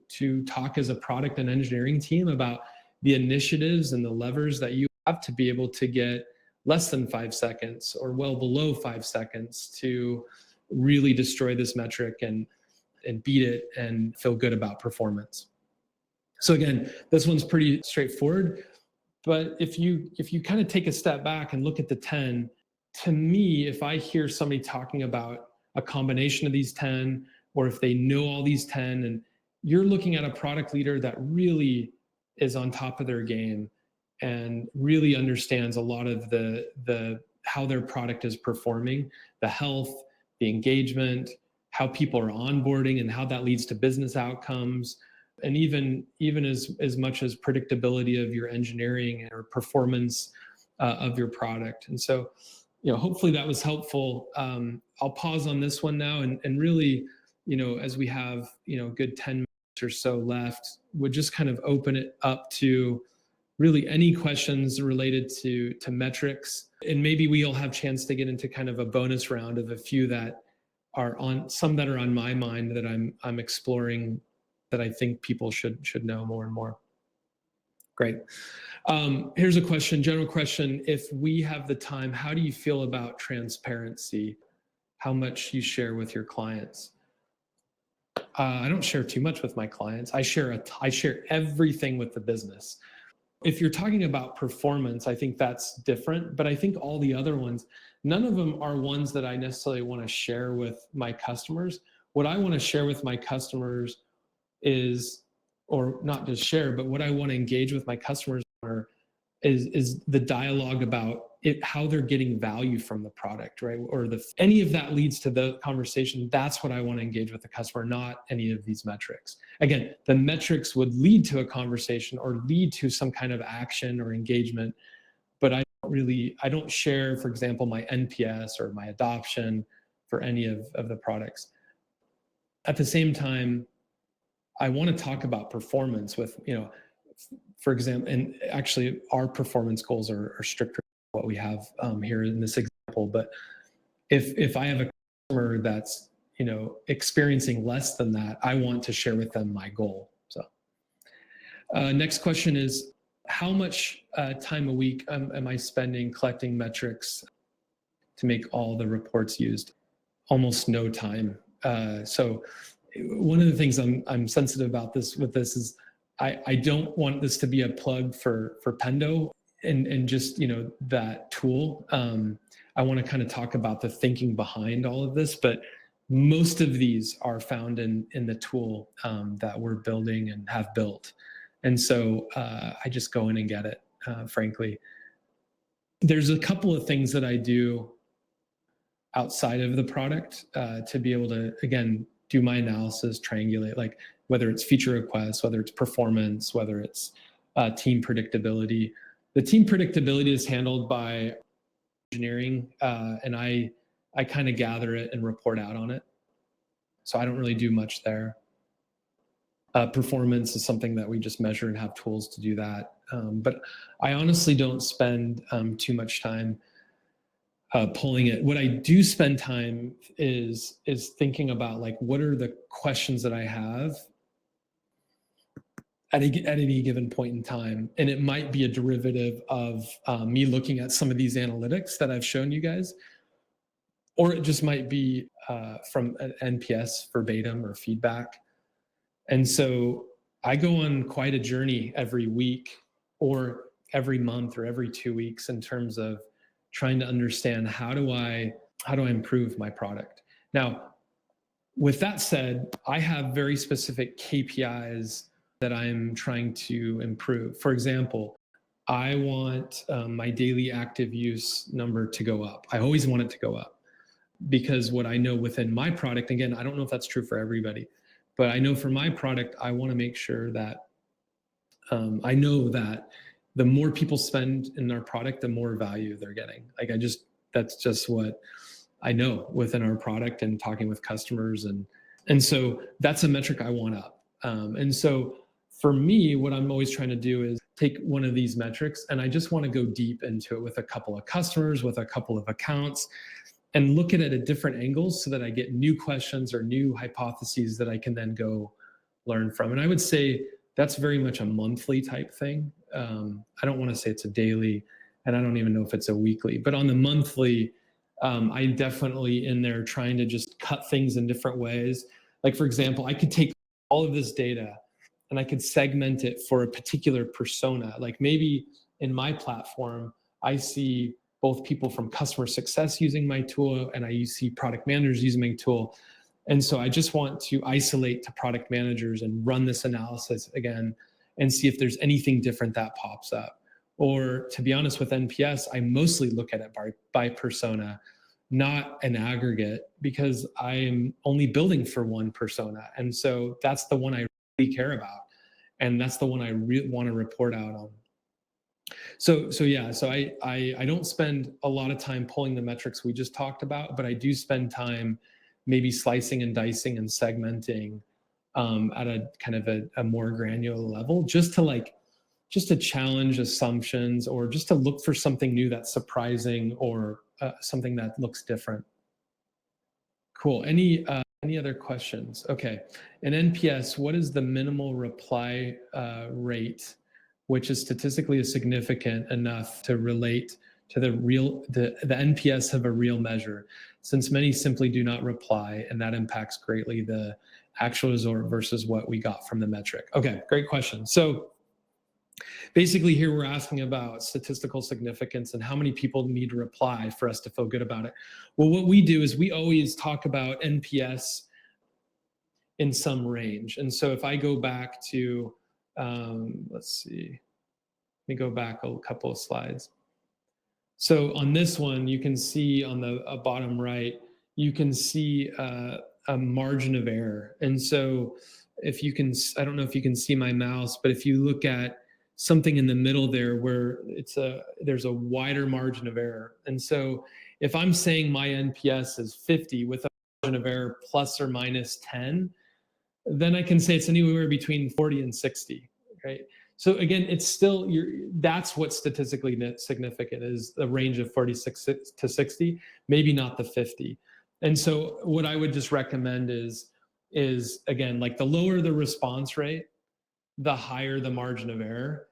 talk as a product and engineering team about the initiatives and the levers that you have to be able to get less than 5 seconds or well below 5 seconds to really destroy this metric and beat it and feel good about performance. So again, this one's pretty straightforward, but if you kind of take a step back and look at the 10, to me, if I hear somebody talking about a combination of these 10, or if they know all these 10, and you're looking at a product leader that really is on top of their game and really understands a lot of the how their product is performing, the health, the engagement, how people are onboarding and how that leads to business outcomes, and even as much as predictability of your engineering or performance of your product. And so, hopefully that was helpful. I'll pause on this one now and really, as we have, good 10 minutes or so left, would just kind of open it up to really any questions related to metrics. And maybe we'll have chance to get into kind of a bonus round of a few that are on my mind that I'm exploring, that I think people should know more and more. Great. Here's a question, general question. If we have the time, how do you feel about transparency? How much you share with your clients? I don't share too much with my clients. I share everything with the business. If you're talking about performance, I think that's different, but I think all the other ones, none of them are ones that I necessarily want to share with my customers. What I want to share with my customers is, or not just share, but what I want to engage with my customers is the dialogue about it, how they're getting value from the product, right? Or any of that leads to the conversation. That's what I want to engage with the customer, not any of these metrics. Again, the metrics would lead to a conversation or lead to some kind of action or engagement, but I don't share, for example, my NPS or my adoption for any of the products. At the same time, I want to talk about performance with, for example, and actually our performance goals are stricter than what we have here in this example. But if I have a customer that's, experiencing less than that, I want to share with them my goal. So next question is, how much time a week am I spending collecting metrics to make all the reports used? Almost no time. So one of the things I'm sensitive about this is I don't want this to be a plug for Pendo and just, that tool. I want to kind of talk about the thinking behind all of this, but most of these are found in the tool that we're building and have built. And so I just go in and get it, frankly. There's a couple of things that I do outside of the product to be able to, again, do my analysis, triangulate, like whether it's feature requests, whether it's performance, whether it's team predictability. The team predictability is handled by engineering, and I kind of gather it and report out on it. So I don't really do much there. Performance is something that we just measure and have tools to do that. But I honestly don't spend too much time pulling it. What I do spend time is thinking about, like, what are the questions that I have at any given point in time. And it might be a derivative of me looking at some of these analytics that I've shown you guys, or it just might be from an NPS verbatim or feedback. And so I go on quite a journey every week or every month or every 2 weeks in terms of trying to understand how do I improve my product. Now, with that said, I have very specific KPIs that I'm trying to improve. For example, I want my daily active use number to go up. I always want it to go up, because what I know within my product, again, I don't know if that's true for everybody, but I know for my product, I want to make sure that I know that the more people spend in our product, the more value they're getting. Like that's just what I know within our product and talking with customers. And so that's a metric I want up. And so for me, what I'm always trying to do is take one of these metrics and I just want to go deep into it with a couple of customers, with a couple of accounts, and look at it at different angles so that I get new questions or new hypotheses that I can then go learn from. And I would say that's very much a monthly type thing. I don't want to say it's a daily, and I don't even know if it's a weekly, but on the monthly, I definitely in there trying to just cut things in different ways. Like, for example, I could take all of this data and I could segment it for a particular persona. Like maybe in my platform, I see both people from customer success using my tool and I see product managers using my tool. And so I just want to isolate to product managers and run this analysis again and see if there's anything different that pops up. Or to be honest, with NPS, I mostly look at it by persona, not an aggregate, because I am only building for one persona. And so that's the one I really care about. And that's the one I really want to report out on. So I don't spend a lot of time pulling the metrics we just talked about, but I do spend time maybe slicing and dicing and segmenting at a kind of a more granular level, just to challenge assumptions or just to look for something new that's surprising or something that looks different. Cool. Any other questions? Okay. In NPS, what is the minimal reply rate, which is statistically significant enough to relate to the NPS of a real measure, since many simply do not reply, and that impacts greatly the actual result versus what we got from the metric? Okay, great question. So basically here we're asking about statistical significance and how many people need to reply for us to feel good about it. Well, what we do is we always talk about NPS in some range. And so if I go back to, let's see, let me go back a couple of slides. So on this one, you can see on the bottom right, you can see a margin of error. And so if you can, I don't know if you can see my mouse, but if you look at something in the middle there where there's a wider margin of error. And so if I'm saying my NPS is 50 with a margin of error plus or minus 10, then I can say it's anywhere between 40 and 60, right? So again, it's still, that's what's statistically significant, is a range of 46 to 60, maybe not the 50. And so what I would just recommend is again, like the lower the response rate, the higher the margin of error.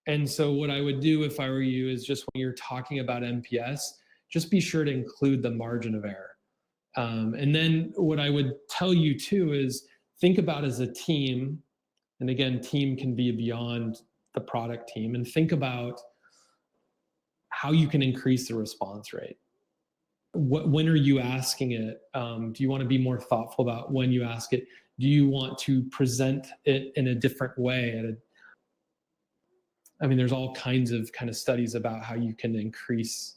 And so what I would do if I were you is just when you're talking about NPS, just be sure to include the margin of error. And then what I would tell you too is think about as a team, and again, team can be beyond the product team, and think about how you can increase the response rate. When are you asking it? Do you want to be more thoughtful about when you ask it? Do you want to present it in a different way? I mean, there's all kinds of studies about how you can increase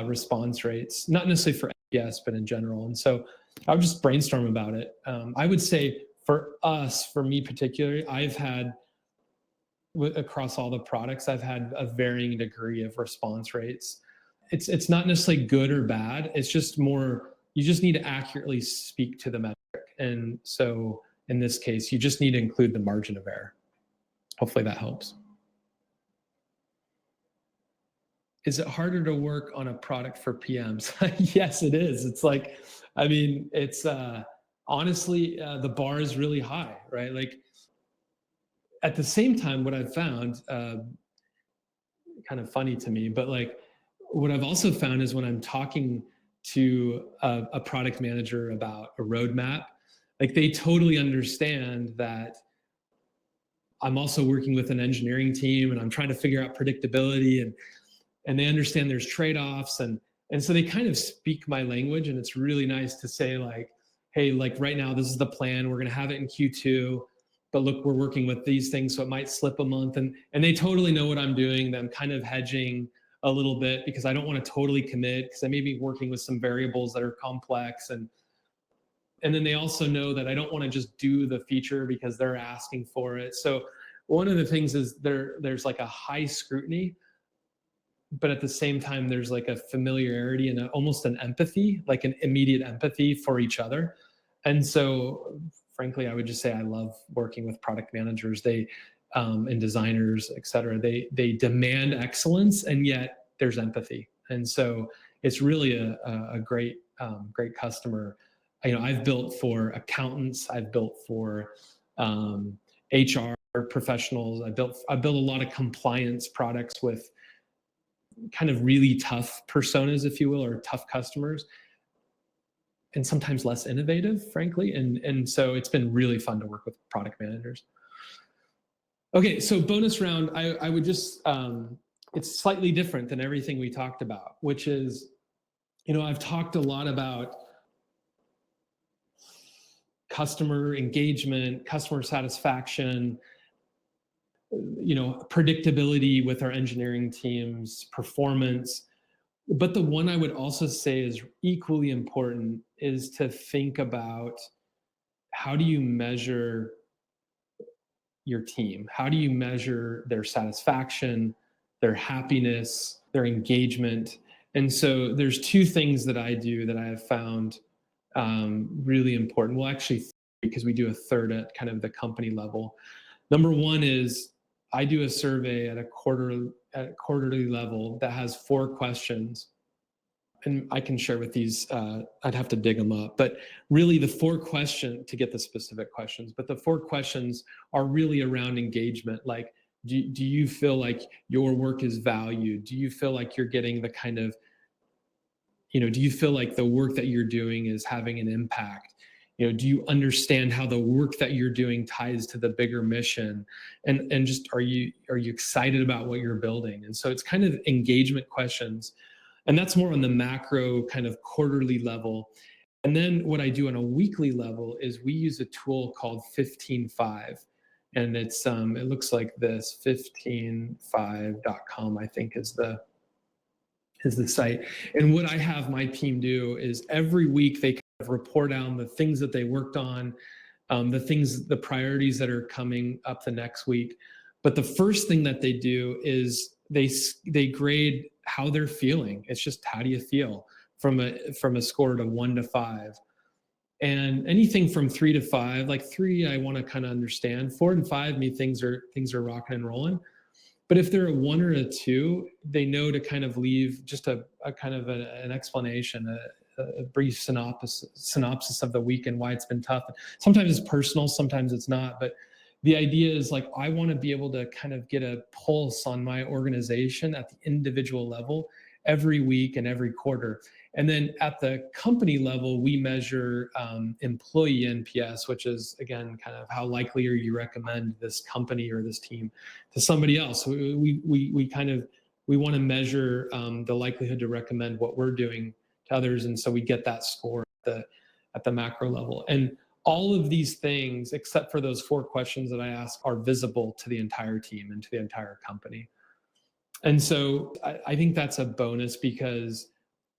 response rates, not necessarily for NPS, but in general. And so I would just brainstorm about it. I would say for me particularly, I've had, across all the products, I've had a varying degree of response rates. It's not necessarily good or bad. It's just more, you just need to accurately speak to the metric. And so in this case, you just need to include the margin of error. Hopefully that helps. Is it harder to work on a product for PMs? Yes, it is. It's like, I mean, it's honestly, the bar is really high, right? Like at the same time, what I've found, kind of funny to me, but like what I've also found is when I'm talking to a product manager about a roadmap, like they totally understand that I'm also working with an engineering team and I'm trying to figure out predictability, and they understand there's trade-offs, and so they kind of speak my language. And it's really nice to say like, hey, like right now, this is the plan. We're going to have it in Q2, but look, we're working with these things, so it might slip a month. And they totally know what I'm doing. I'm kind of hedging a little bit because I don't want to totally commit, because I may be working with some variables that are complex. And then they also know that I don't want to just do the feature because they're asking for it. So one of the things is there's like a high scrutiny, but at the same time, there's like a familiarity and almost an empathy, like an immediate empathy for each other. And so frankly, I would just say I love working with product managers. They and designers, et cetera. They demand excellence, and yet there's empathy. And so it's really a great customer. I've built for accountants. I've built for HR professionals. I built a lot of compliance products with kind of really tough personas, if you will, or tough customers, and sometimes less innovative, frankly. And so it's been really fun to work with product managers. Okay, so bonus round, I would just, it's slightly different than everything we talked about, which is, I've talked a lot about customer engagement, customer satisfaction, predictability with our engineering teams, performance. But the one I would also say is equally important is to think about, how do you measure your team? How do you measure their satisfaction, their happiness, their engagement? And so there's two things that I do that I have found really important. Well, actually, because we do a third at kind of the company level. Number one is I do a survey at a quarterly level that has 4 questions. And I can share with these, I'd have to dig them up, but really the 4 questions, to get the specific questions, but the 4 questions are really around engagement. Like, do you feel like your work is valued? Do you feel like you're getting the kind of, do you feel like the work that you're doing is having an impact? Do you understand how the work that you're doing ties to the bigger mission? And just, are you excited about what you're building? And so it's kind of engagement questions. And that's more on the macro kind of quarterly level. And then what I do on a weekly level is we use a tool called 15.5. And it looks like this, 15.5.com, I think is the site. And what I have my team do is every week they kind of report down the things that they worked on, the priorities that are coming up the next week. But the first thing that they do is they grade how they're feeling. It's just, how do you feel from a score to 1 to 5? And anything from 3 to 5, like 3, I want to kind of understand. 4 and 5, me, things are rocking and rolling. But if they're a 1 or a 2, they know to kind of leave just a kind of an explanation, a brief synopsis of the week and why it's been tough. Sometimes it's personal, sometimes it's not. But the idea is, like, I want to be able to kind of get a pulse on my organization at the individual level every week and every quarter. And then at the company level, we measure employee NPS, which is, again, kind of how likely are you recommend this company or this team to somebody else. We want to measure the likelihood to recommend what we're doing to others, and so we get that score at the macro level. And all of these things, except for those 4 questions that I ask, are visible to the entire team and to the entire company. And so I think that's a bonus, because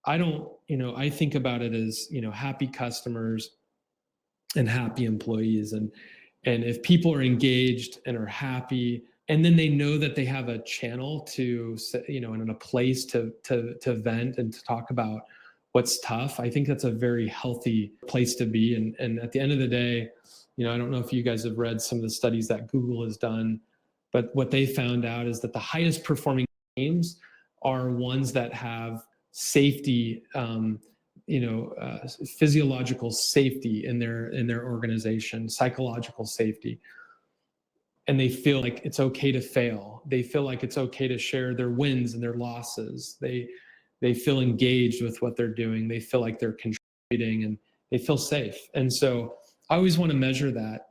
I think about it as, happy customers and happy employees. And if people are engaged and are happy, and then they know that they have a channel to, and a place to vent and to talk about what's tough, I think that's a very healthy place to be. And at the end of the day, I don't know if you guys have read some of the studies that Google has done, but what they found out is that the highest performing teams are ones that have safety, physiological safety in their organization, psychological safety. And they feel like it's okay to fail. They feel like it's okay to share their wins and their losses. They feel engaged with what they're doing. They feel like they're contributing, and they feel safe. And so I always want to measure that.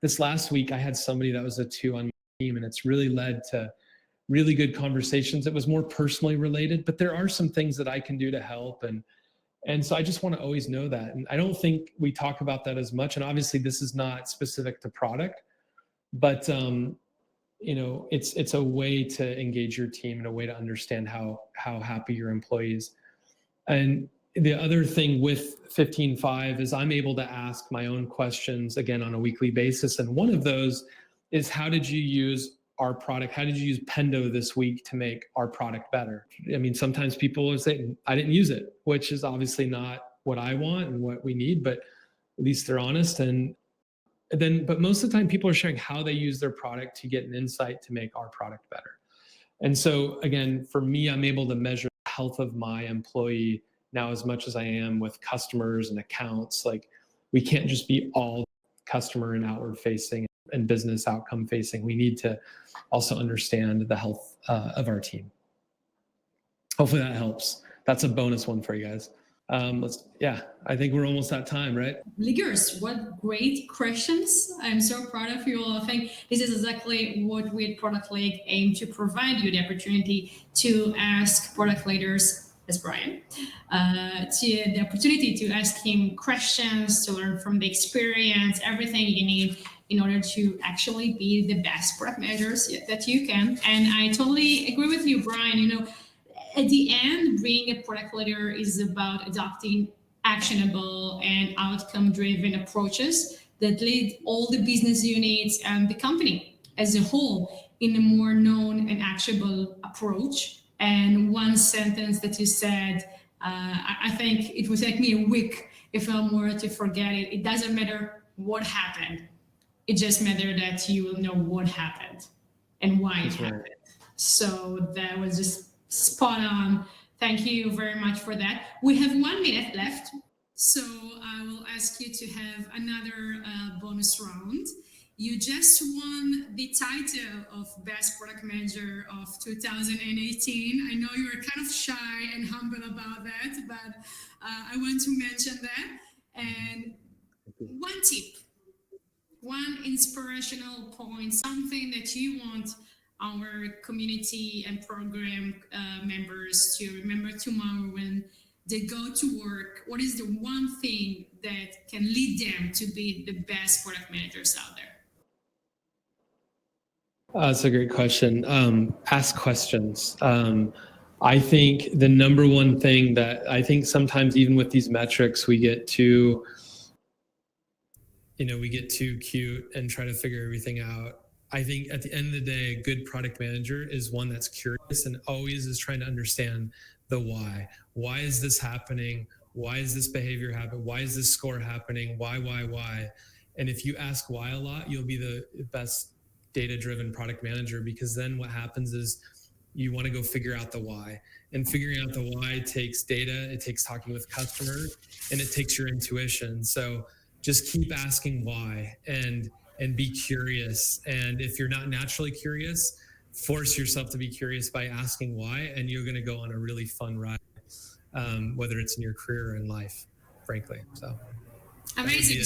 This last week, I had somebody that was a 2 on my team, and it's really led to really good conversations. It was more personally related, but there are some things that I can do to help. And so I just want to always know that. And I don't think we talk about that as much. And obviously this is not specific to product, but it's a way to engage your team and a way to understand how happy your employees. And the other thing with 15.5 is I'm able to ask my own questions again on a weekly basis. And one of those is, how did you use our product? How did you use Pendo this week to make our product better? I mean, sometimes people will say, I didn't use it, which is obviously not what I want and what we need, but at least they're honest. But most of the time people are sharing how they use their product to get an insight to make our product better. And so again, for me, I'm able to measure the health of my employee now as much as I am with customers and accounts. Like, we can't just be all customer and outward facing and business outcome facing. We need to also understand the health of our team. Hopefully that helps. That's a bonus one for you guys. I think we're almost at time, right? Leaders, what great questions. I'm so proud of you all. I think this is exactly what we at Product League aim to provide you, the opportunity to ask product leaders, as Brian, the opportunity to ask him questions, to learn from the experience, everything you need in order to actually be the best product managers that you can. And I totally agree with you, Brian. At the end, being a product leader is about adopting actionable and outcome-driven approaches that lead all the business units and the company as a whole in a more known and actionable approach. And one sentence that you said, I think it would take me a week if I were to forget it. It doesn't matter what happened. It just matters that you will know what happened and why it happened. So that was just spot on. Thank you very much for that. We have 1 minute left, so I will ask you to have another bonus round. You just won the title of Best Product Manager of 2018. I know you were kind of shy and humble about that, but I want to mention that. And one tip, one inspirational point, something that you want our community and program members to remember tomorrow when they go to work. What is the one thing that can lead them to be the best product managers out there? That's a great question. Ask questions. I think the number one thing that I think sometimes even with these metrics, we get too cute and try to figure everything out. I think at the end of the day, a good product manager is one that's curious and always is trying to understand the why. Why is this happening? Why is this behavior happening? Why is this score happening? Why? And if you ask why a lot, you'll be the best data-driven product manager, because then what happens is you want to go figure out the why. And figuring out the why takes data, it takes talking with customers, and it takes your intuition. So just keep asking why and be curious. And if you're not naturally curious, force yourself to be curious by asking why, and you're going to go on a really fun ride, whether it's in your career or in life, frankly. So amazing.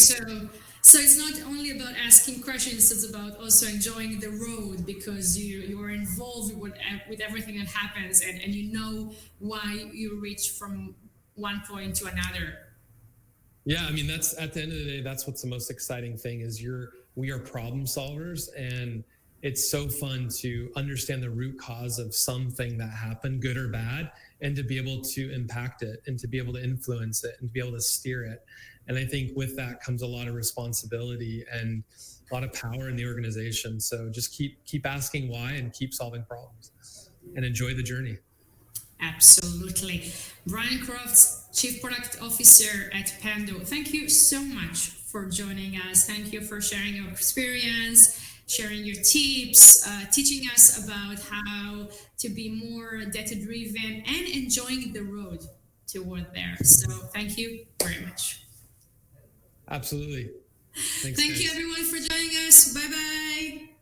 So it's not only about asking questions, it's about also enjoying the road, because you are involved with everything that happens, and you know why you reach from one point to another. Yeah, I mean, that's at the end of the day, that's what's the most exciting thing is we are problem solvers, and it's so fun to understand the root cause of something that happened, good or bad, and to be able to impact it and to be able to influence it and to be able to steer it. And I think with that comes a lot of responsibility and a lot of power in the organization. So just keep asking why and keep solving problems and enjoy the journey. Absolutely. Brian Crofts, Chief Product Officer at Pendo, thank you so much for joining us. Thank you for sharing your experience, sharing your tips, teaching us about how to be more data-driven and enjoying the road toward there. So thank you very much. Absolutely. Thanks, Thank you everyone for joining us. Bye-bye.